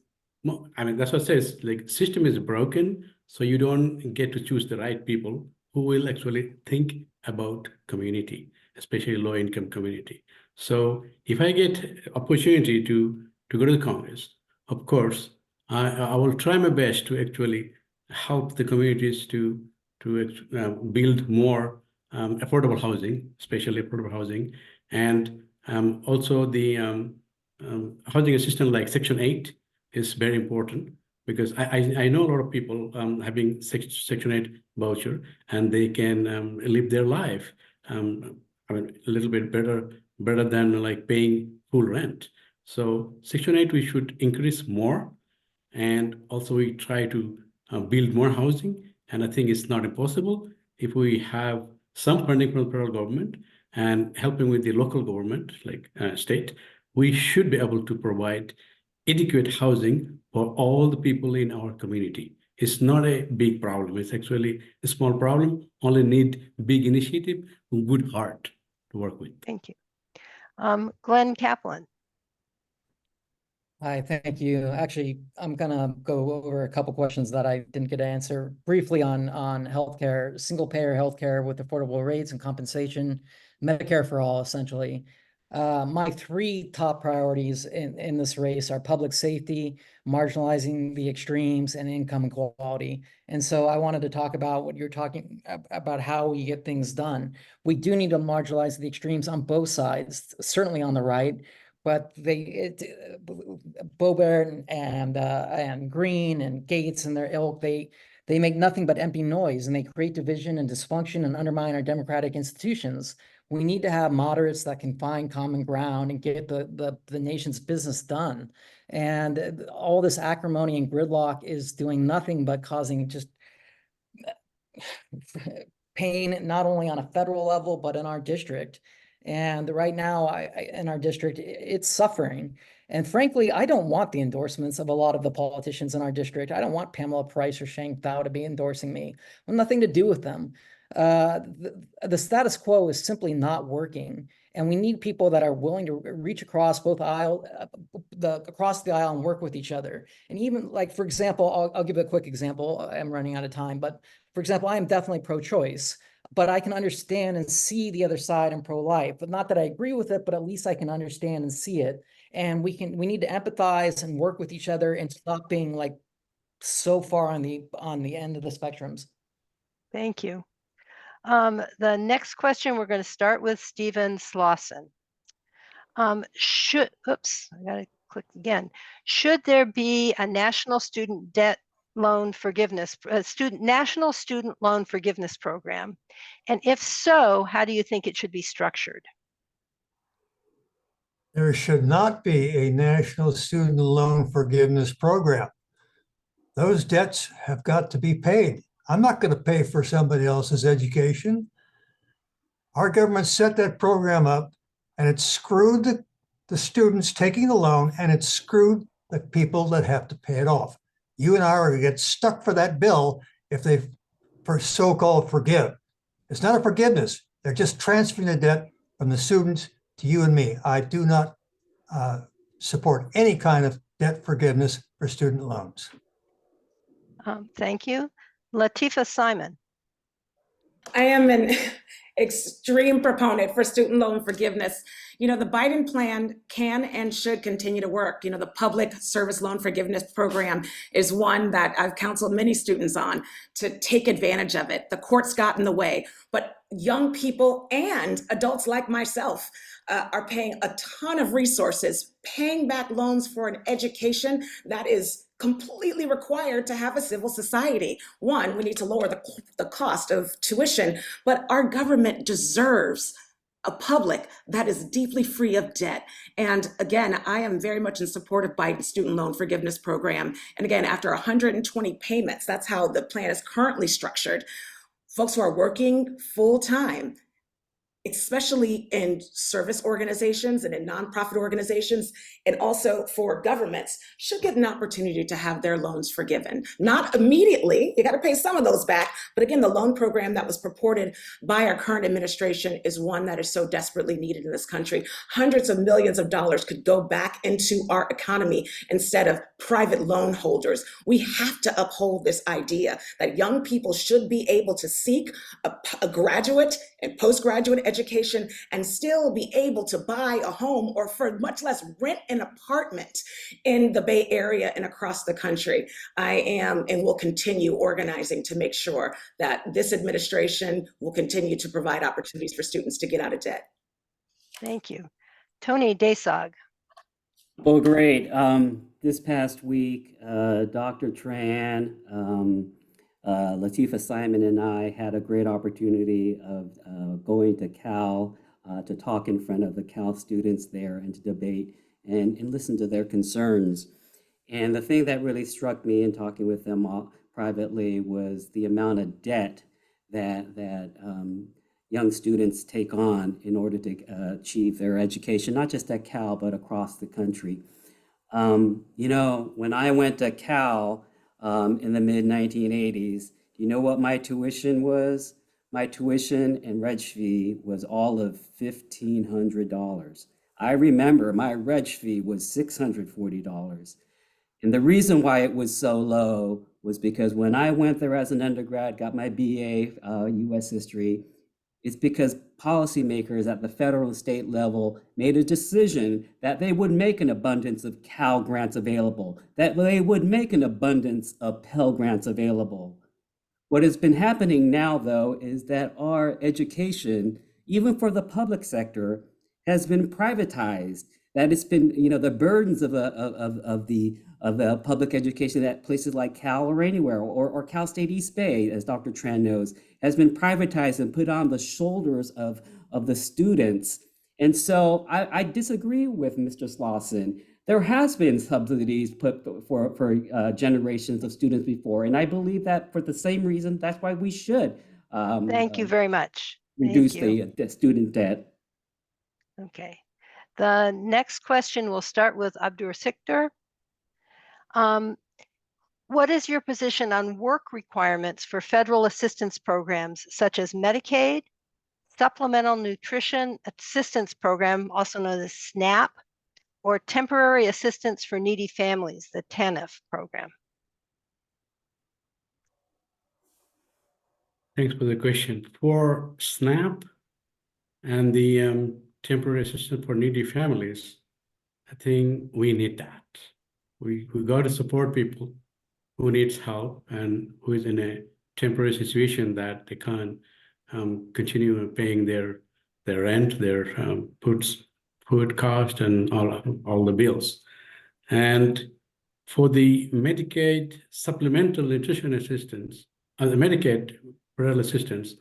I mean, that's what it says, like system is broken, so you don't get to choose the right people who will actually think about community, especially low-income community. So if I get opportunity to go to the Congress, of course, I will try my best to actually help the communities to build more affordable housing, especially affordable housing, and also the housing assistance like Section 8 is very important because I know a lot of people having Section 8 voucher and they can live their life I mean, a little bit better than like paying full rent. So Section 8 we should increase more, and also we try to build more housing. And I think it's not impossible if we have some funding from the federal government and helping with the local government, like state, we should be able to provide adequate housing for all the people in our community. It's not a big problem. It's actually a small problem, only need big initiative and good heart to work with. Thank you. Glenn Kaplan. Hi, thank you. Actually, I'm gonna go over a couple questions that I didn't get to answer briefly on healthcare, single payer healthcare with affordable rates and compensation. Medicare for all, essentially. My three top priorities in this race are public safety, marginalizing the extremes, and income inequality. And so I wanted to talk about what you're talking about, how we get things done. We do need to marginalize the extremes on both sides, certainly on the right, but Boebert and Green and Gates and their ilk, they make nothing but empty noise, and they create division and dysfunction and undermine our democratic institutions. We need to have moderates that can find common ground and get the nation's business done. And all this acrimony and gridlock is doing nothing but causing just pain, not only on a federal level, but in our district. And right now, in our district, it's suffering. And frankly, I don't want the endorsements of a lot of the politicians in our district. I don't want Pamela Price or Shane Thau to be endorsing me. I have nothing to do with them. The status quo is simply not working. And we need people that are willing to reach across both across the aisle and work with each other. And even like, for example, I'll give a quick example. I'm running out of time, but for example, I am definitely pro-choice, but I can understand and see the other side and pro-life. But not that I agree with it, but at least I can understand and see it. And we need to empathize and work with each other and stop being like so far on the end of the spectrums. Thank you. The next question, we're going to start with Stephen Slauson. I gotta click again. Should there be a national student debt loan forgiveness, national student loan forgiveness program? And if so, how do you think it should be structured? There should not be a national student loan forgiveness program. Those debts have got to be paid. I'm not going to pay for somebody else's education. Our government set that program up, and it screwed the students taking the loan, and it screwed the people that have to pay it off. You and I are going to get stuck for that bill if they so-called forgive. It's not a forgiveness. They're just transferring the debt from the students to you and me. I do not support any kind of debt forgiveness for student loans. Thank you. Latifah Simon. I am an extreme proponent for student loan forgiveness. You know, the Biden plan can and should continue to work. You know, the public service loan forgiveness program is one that I've counseled many students on to take advantage of it. The courts got in the way, but young people and adults like myself are paying a ton of resources, paying back loans for an education that is completely required to have a civil society. One, we need to lower the cost of tuition, but our government deserves a public that is deeply free of debt. And again, I am very much in support of Biden's student loan forgiveness program. And again, after 120 payments, that's how the plan is currently structured. Folks who are working full time, especially in service organizations and in nonprofit organizations, and also for governments, should get an opportunity to have their loans forgiven. Not immediately, you got to pay some of those back, but again, the loan program that was purported by our current administration is one that is so desperately needed in this country. Hundreds of millions of dollars could go back into our economy instead of private loan holders. We have to uphold this idea that young people should be able to seek a graduate and postgraduate education and still be able to buy a home, or for much less rent an apartment in the Bay Area and across the country. I am and will continue organizing to make sure that this administration will continue to provide opportunities for students to get out of debt. Thank you. Tony Desog. Well, great. This past week, Dr. Tran, Latifah Simon, and I had a great opportunity of going to Cal to talk in front of the Cal students there and to debate and listen to their concerns. And the thing that really struck me in talking with them privately was the amount of debt that young students take on in order to achieve their education, not just at Cal, but across the country. You know, when I went to Cal in the mid-1980s, you know what my tuition was? My tuition and reg fee was all of $1,500. I remember my reg fee was $640. And the reason why it was so low was because when I went there as an undergrad, got my BA US history, It's because policymakers at the federal and state level made a decision that they would make an abundance of Cal grants available, that they would make an abundance of Pell grants available. What has been happening now, though, is that our education, even for the public sector, has been privatized. That it's been, the burdens of the public education at places like Cal or anywhere, or Cal State East Bay, as Dr. Tran knows, has been privatized and put on the shoulders of the students. And so I disagree with Mr. Slauson. There has been subsidies put for generations of students before, and I believe that for the same reason, that's why we should Thank you very much. reduce Thank you. the student debt. Okay. The next question will start with Abdur Sikder. What is your position on work requirements for federal assistance programs such as Medicaid, Supplemental Nutrition Assistance Program, also known as SNAP, or Temporary Assistance for Needy Families, the TANF program? Thanks for the question. For SNAP and the temporary assistance for needy families, I think we need that. We got to support people who needs help and who is in a temporary situation that they can't continue paying their rent, their food cost, and all the bills. And for the Medicaid supplemental nutrition assistance, the Medicaid parental assistance,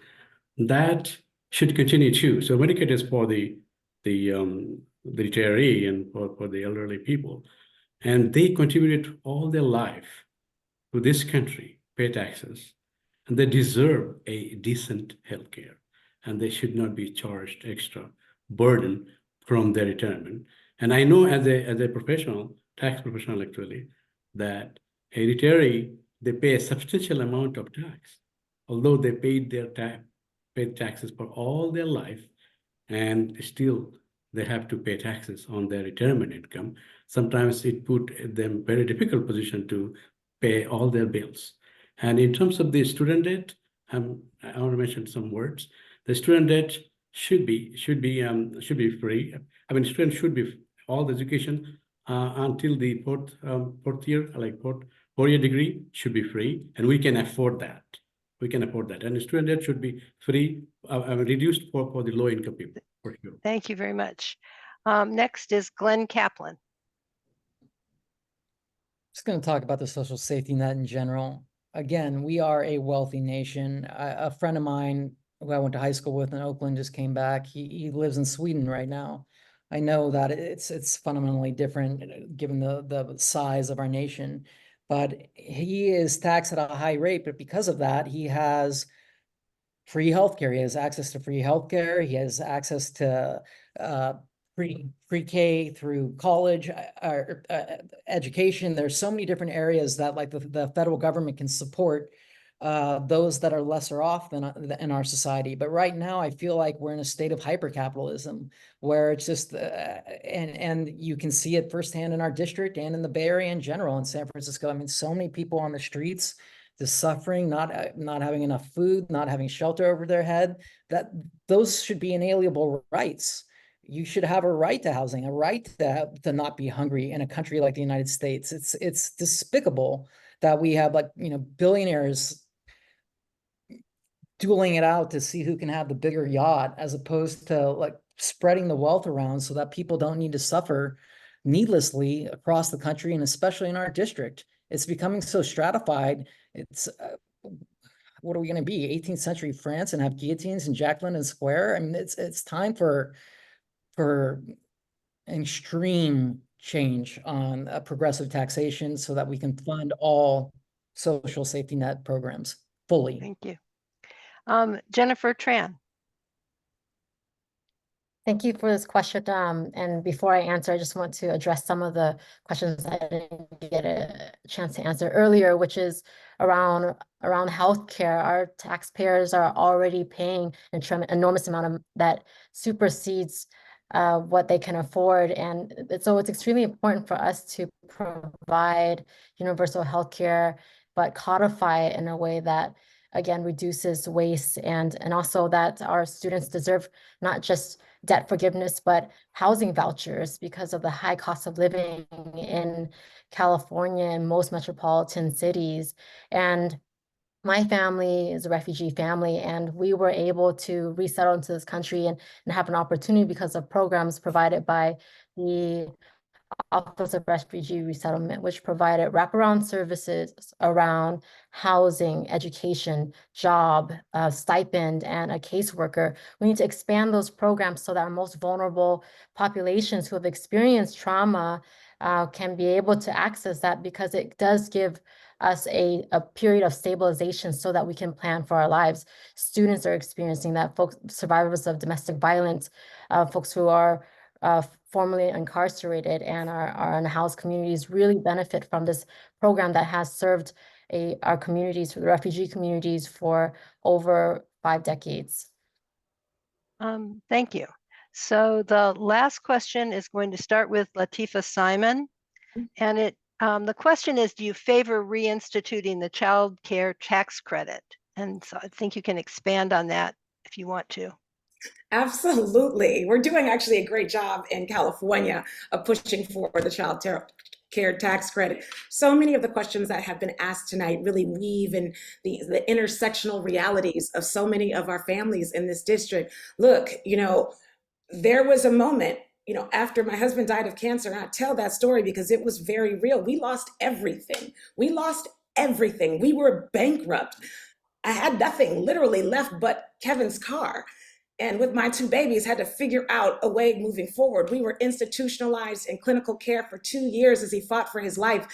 that should continue too. So Medicaid is for the retiree and for the elderly people, and they contributed all their life to this country, pay taxes, and they deserve a decent health care, and they should not be charged extra burden from their retirement. And I know as a professional, tax professional actually, that a retiree, they pay a substantial amount of tax, although they paid taxes for all their life, and still they have to pay taxes on their retirement income. Sometimes it put them very difficult position to pay all their bills. And in terms of the student debt, I want to mention some words. The student debt should be free. I mean, students should be all the education until the fourth year, like four-year degree, should be free, and we can afford that. We can afford that, and the student debt should be free, reduced for the low-income people. For sure. Thank you very much. Next is Glenn Kaplan. Just going to talk about the social safety net in general. Again, we are a wealthy nation. A friend of mine who I went to high school with in Oakland just came back. He lives in Sweden right now. I know that it's fundamentally different given the size of our nation, but he is taxed at a high rate. But because of that, he has free healthcare. He has access to free healthcare. He has access to pre-K through college education. There's so many different areas that like the federal government can support those that are lesser off than in our society. But right now, I feel like we're in a state of hyper-capitalism where it's just, and you can see it firsthand in our district and in the Bay Area in general, in San Francisco. I mean, so many people on the streets, just suffering, not having enough food, not having shelter over their head, that those should be inalienable rights. You should have a right to housing, a right to not be hungry in a country like the United States. It's despicable that we have billionaires dueling it out to see who can have the bigger yacht, as opposed to spreading the wealth around so that people don't need to suffer needlessly across the country, and especially in our district. It's becoming so stratified. It's what are we going to be, 18th century France, and have guillotines in Jack London Square? I mean, it's time for extreme change on progressive taxation so that we can fund all social safety net programs fully. Thank you. Jennifer Tran. Thank you for this question. And before I answer, I just want to address some of the questions I didn't get a chance to answer earlier, which is around healthcare. Our taxpayers are already paying an enormous amount of that supersedes what they can afford. And so it's extremely important for us to provide universal healthcare, but codify it in a way that again, reduces waste, and also that our students deserve not just debt forgiveness, but housing vouchers because of the high cost of living in California and most metropolitan cities. And my family is a refugee family, and we were able to resettle into this country and have an opportunity because of programs provided by the Office of Refugee Resettlement, which provided wraparound services around housing, education, job, stipend, and a caseworker. We need to expand those programs so that our most vulnerable populations who have experienced trauma can be able to access that, because it does give us a period of stabilization so that we can plan for our lives. Students are experiencing that, folks, survivors of domestic violence, folks who are formerly incarcerated and our unhoused communities really benefit from this program that has served our communities, the refugee communities, for over 5 decades. Thank you. So the last question is going to start with Latifa Simon. And the question is, do you favor reinstituting the child care tax credit? And so I think you can expand on that if you want to. Absolutely. We're doing actually a great job in California of pushing for the child care tax credit. So many of the questions that have been asked tonight really weave in the intersectional realities of so many of our families in this district. Look, there was a moment, after my husband died of cancer, and I tell that story because it was very real. We lost everything. We lost everything. We were bankrupt. I had nothing literally left but Kevin's car. And with my 2 babies, had to figure out a way moving forward. We were institutionalized in clinical care for 2 years as he fought for his life.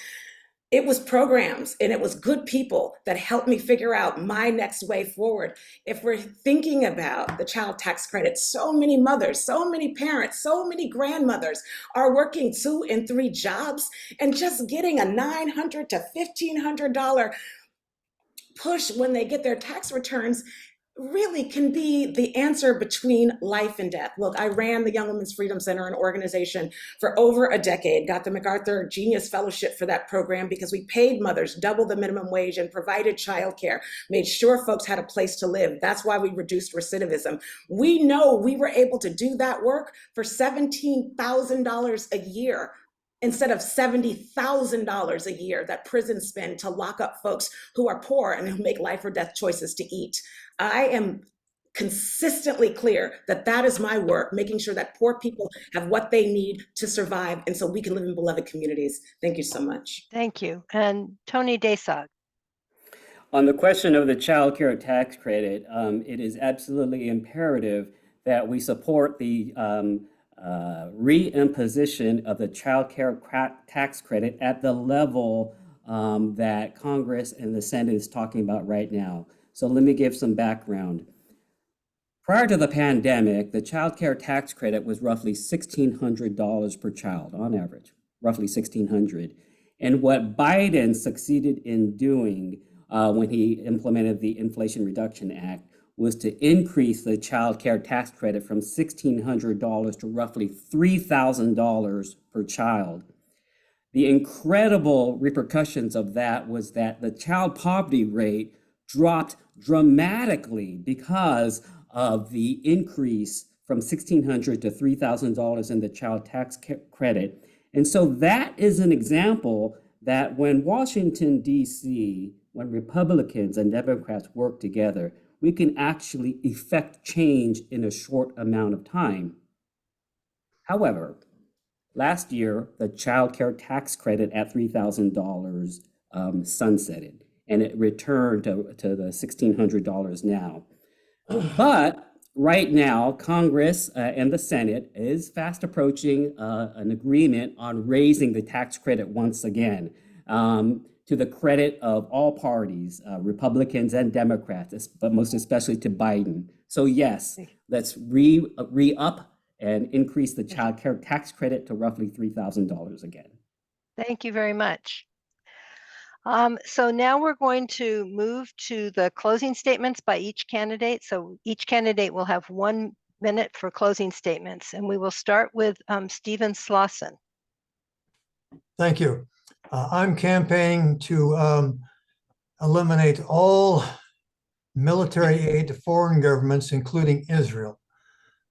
It was programs and it was good people that helped me figure out my next way forward. If we're thinking about the child tax credit, so many mothers, so many parents, so many grandmothers are working 2 and 3 jobs, and just getting a $900 to $1,500 push when they get their tax returns really can be the answer between life and death. Look, I ran the Young Women's Freedom Center, an organization, for over a decade, got the MacArthur Genius Fellowship for that program because we paid mothers double the minimum wage and provided childcare, made sure folks had a place to live. That's why we reduced recidivism. We know we were able to do that work for $17,000 a year instead of $70,000 a year that prisons spend to lock up folks who are poor and who make life or death choices to eat. I am consistently clear that that is my work, making sure that poor people have what they need to survive, and so we can live in beloved communities. Thank you so much. Thank you. And Tony Desog. On the question of the child care tax credit, it is absolutely imperative that we support the reimposition of the child care tax credit at the level that Congress and the Senate is talking about right now. So let me give some background. Prior to the pandemic, the child care tax credit was roughly $1,600 per child on average, roughly $1,600. And what Biden succeeded in doing when he implemented the Inflation Reduction Act was to increase the child care tax credit from $1,600 to roughly $3,000 per child. The incredible repercussions of that was that the child poverty rate dropped dramatically because of the increase from $1,600 to $3,000 in the child tax credit. And so that is an example that when Washington, D.C., when Republicans and Democrats work together, we can actually effect change in a short amount of time. However, last year, the child care tax credit at $3,000 sunsetted, and it returned to the $1,600 now. But right now, Congress and the Senate is fast approaching an agreement on raising the tax credit once again, to the credit of all parties, Republicans and Democrats, but most especially to Biden. So yes, let's re-up and increase the child care tax credit to roughly $3,000 again. Thank you very much. So now we're going to move to the closing statements by each candidate. So each candidate will have 1 minute for closing statements, and we will start with Stephen Slauson. Thank you. I'm campaigning to eliminate all military aid to foreign governments, including Israel.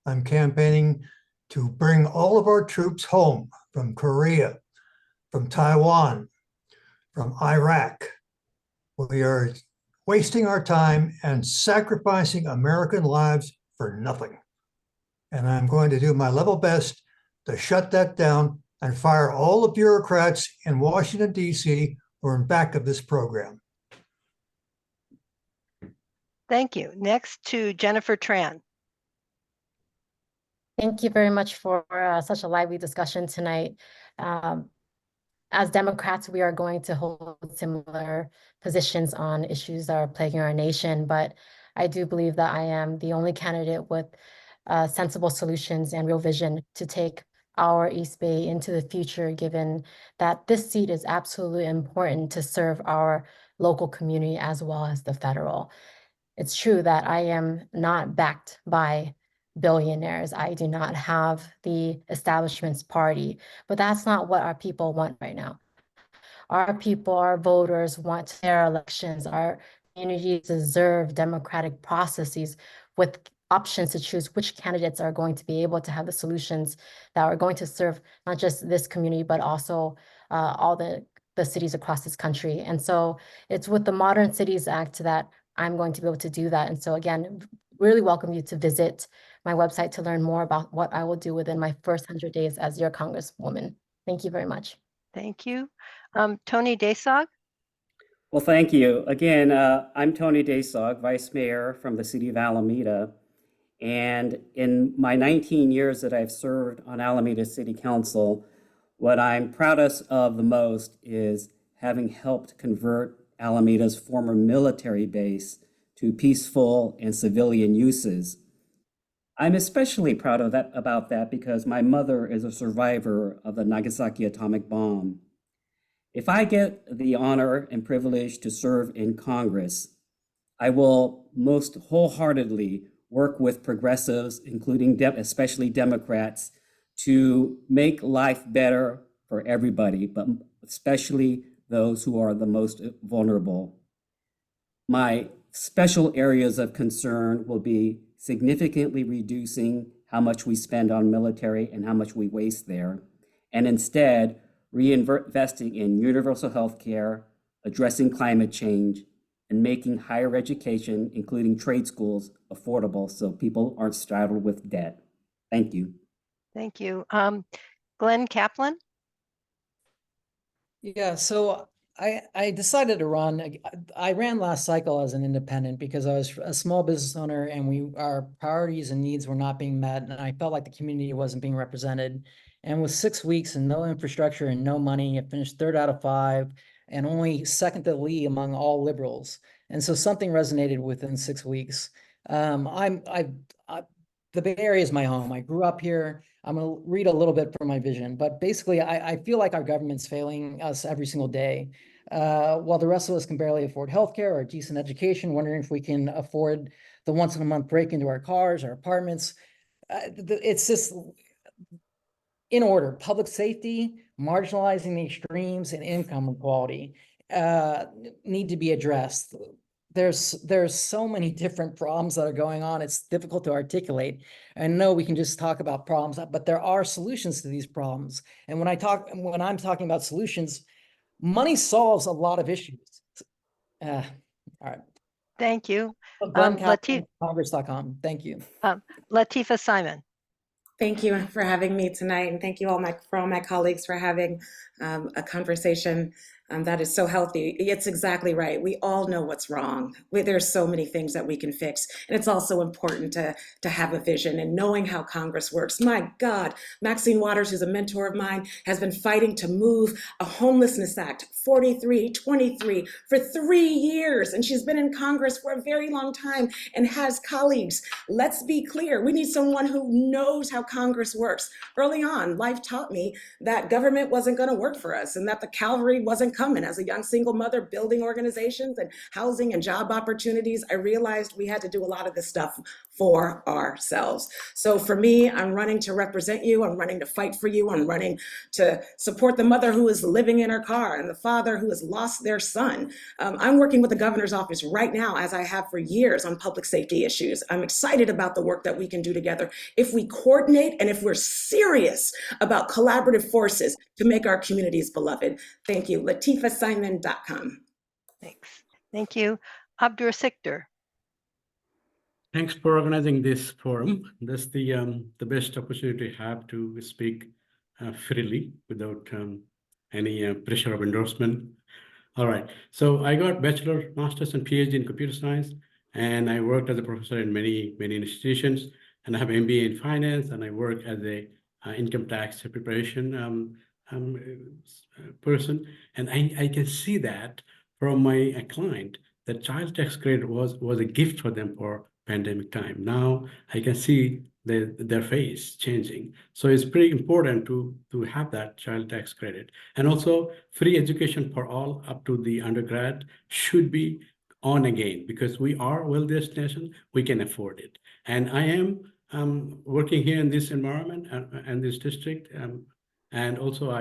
I'm campaigning to bring all of our troops home from Korea, from Taiwan, from Iraq. We are wasting our time and sacrificing American lives for nothing. And I'm going to do my level best to shut that down and fire all the bureaucrats in Washington, D.C. who are in back of this program. Thank you. Next to Jennifer Tran. Thank you very much for such a lively discussion tonight. As Democrats, we are going to hold similar positions on issues that are plaguing our nation, but I do believe that I am the only candidate with sensible solutions and real vision to take our East Bay into the future, given that this seat is absolutely important to serve our local community as well as the federal. It's true that I am not backed by billionaires. I do not have the establishment's party, but that's not what our people want right now. Our people, our voters want fair elections. Our communities deserve democratic processes with options to choose which candidates are going to be able to have the solutions that are going to serve not just this community, but also all the cities across this country. And so it's with the Modern Cities Act that I'm going to be able to do that. And so again, really welcome you to visit my website to learn more about what I will do within my first 100 days as your Congresswoman. Thank you very much. Thank you. Tony Desog. Well, thank you. Again, I'm Tony Desog, Vice Mayor from the City of Alameda. And in my 19 years that I've served on Alameda City Council, what I'm proudest of the most is having helped convert Alameda's former military base to peaceful and civilian uses. I'm especially proud of about that because my mother is a survivor of the Nagasaki atomic bomb. If I get the honor and privilege to serve in Congress, I will most wholeheartedly work with progressives, including especially Democrats, to make life better for everybody, but especially those who are the most vulnerable. My special areas of concern will be significantly reducing how much we spend on military and how much we waste there, and instead reinvesting in universal health care, addressing climate change, and making higher education, including trade schools, affordable so people aren't straddled with debt. Thank you. Thank you. Glenn Kaplan. Yeah, so I decided to run. I ran last cycle as an independent because I was a small business owner and our priorities and needs were not being met, and I felt like the community wasn't being represented. And with 6 weeks and no infrastructure and no money, it finished 3rd out of 5 and only second to Lee among all liberals. And so something resonated within 6 weeks. The Bay Area is my home. I grew up here. I'm going to read a little bit from my vision, but basically I feel like our government's failing us every single day. While the rest of us can barely afford healthcare or decent education, wondering if we can afford the once in a month break into our cars, our apartments. It's just in order: public safety, marginalizing the extremes, and income inequality need to be addressed. There's so many different problems that are going on. It's difficult to articulate. I know we can just talk about problems, but there are solutions to these problems. And when I'm talking about solutions, money solves a lot of issues. All right. Thank you. Congress.com. Thank you. Latifah Simon. Thank you for having me tonight, and thank you all my colleagues for having a conversation that is so healthy. It's exactly right. We all know what's wrong. There's so many things that we can fix, and it's also important to have a vision and knowing how Congress works. My God, Maxine Waters, who's a mentor of mine, has been fighting to move a homelessness act 4323 for 3 years, and she's been in Congress for a very long time and has colleagues. Let's be clear. We need someone who knows how Congress works. Early on, life taught me that government wasn't going to work for us and that the cavalry wasn't coming. As a young single mother building organizations and housing and job opportunities, I realized we had to do a lot of this stuff for ourselves. So for me, I'm running to represent you. I'm running to fight for you. I'm running to support the mother who is living in her car and the father who has lost their son. I'm working with the governor's office right now, as I have for years, on public safety issues. I'm excited about the work that we can do together if we coordinate and if we're serious about collaborative forces to make our communities beloved. Thank you. LatifaSimon.com. Thanks. Thank you. Abdur Sikder. Thanks for organizing this forum. That's the best opportunity to have to speak freely without any pressure of endorsement. All right. So I got bachelor, master's, and PhD in computer science, and I worked as a professor in many institutions. And I have MBA in finance, and I work as a income tax preparation person. And I can see that from my client, that child tax credit was a gift for them for pandemic time. Now I can see their face changing. So it's pretty important to have that child tax credit. And also free education for all up to the undergrad should be on again, because we are a wealthiest nation, we can afford it. And I am working here in this environment and this district. And also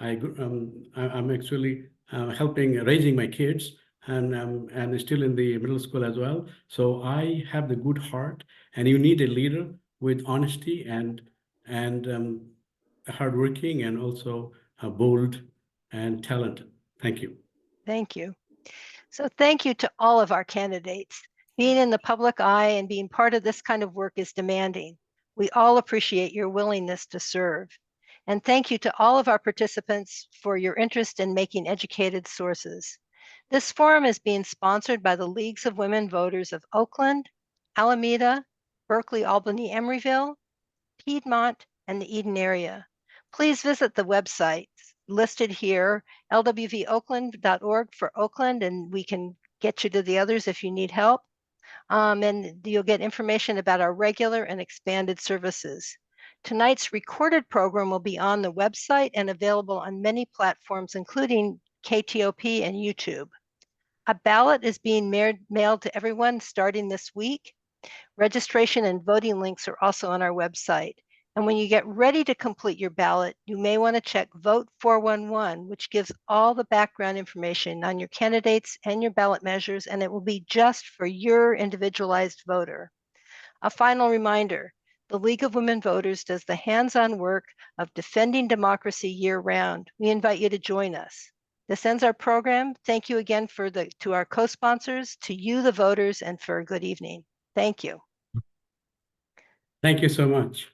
I'm actually helping raising my kids, and still in the middle school as well. So I have the good heart, and you need a leader with honesty and hardworking, and also bold and talented. Thank you. Thank you. So thank you to all of our candidates. Being in the public eye and being part of this kind of work is demanding. We all appreciate your willingness to serve. And thank you to all of our participants for your interest in making educated sources. This forum is being sponsored by the Leagues of Women Voters of Oakland, Alameda, Berkeley, Albany, Emeryville, Piedmont, and the Eden area. Please visit the website listed here, lwvoakland.org for Oakland, and we can get you to the others if you need help. And you'll get information about our regular and expanded services. Tonight's recorded program will be on the website and available on many platforms, including KTOP and YouTube. A ballot is being mailed to everyone starting this week. Registration and voting links are also on our website. And when you get ready to complete your ballot, you may want to check Vote 411, which gives all the background information on your candidates and your ballot measures, and it will be just for your individualized voter. A final reminder, the League of Women Voters does the hands-on work of defending democracy year-round. We invite you to join us. This ends our program. Thank you again to our co-sponsors, to you, the voters, and for a good evening. Thank you. Thank you so much.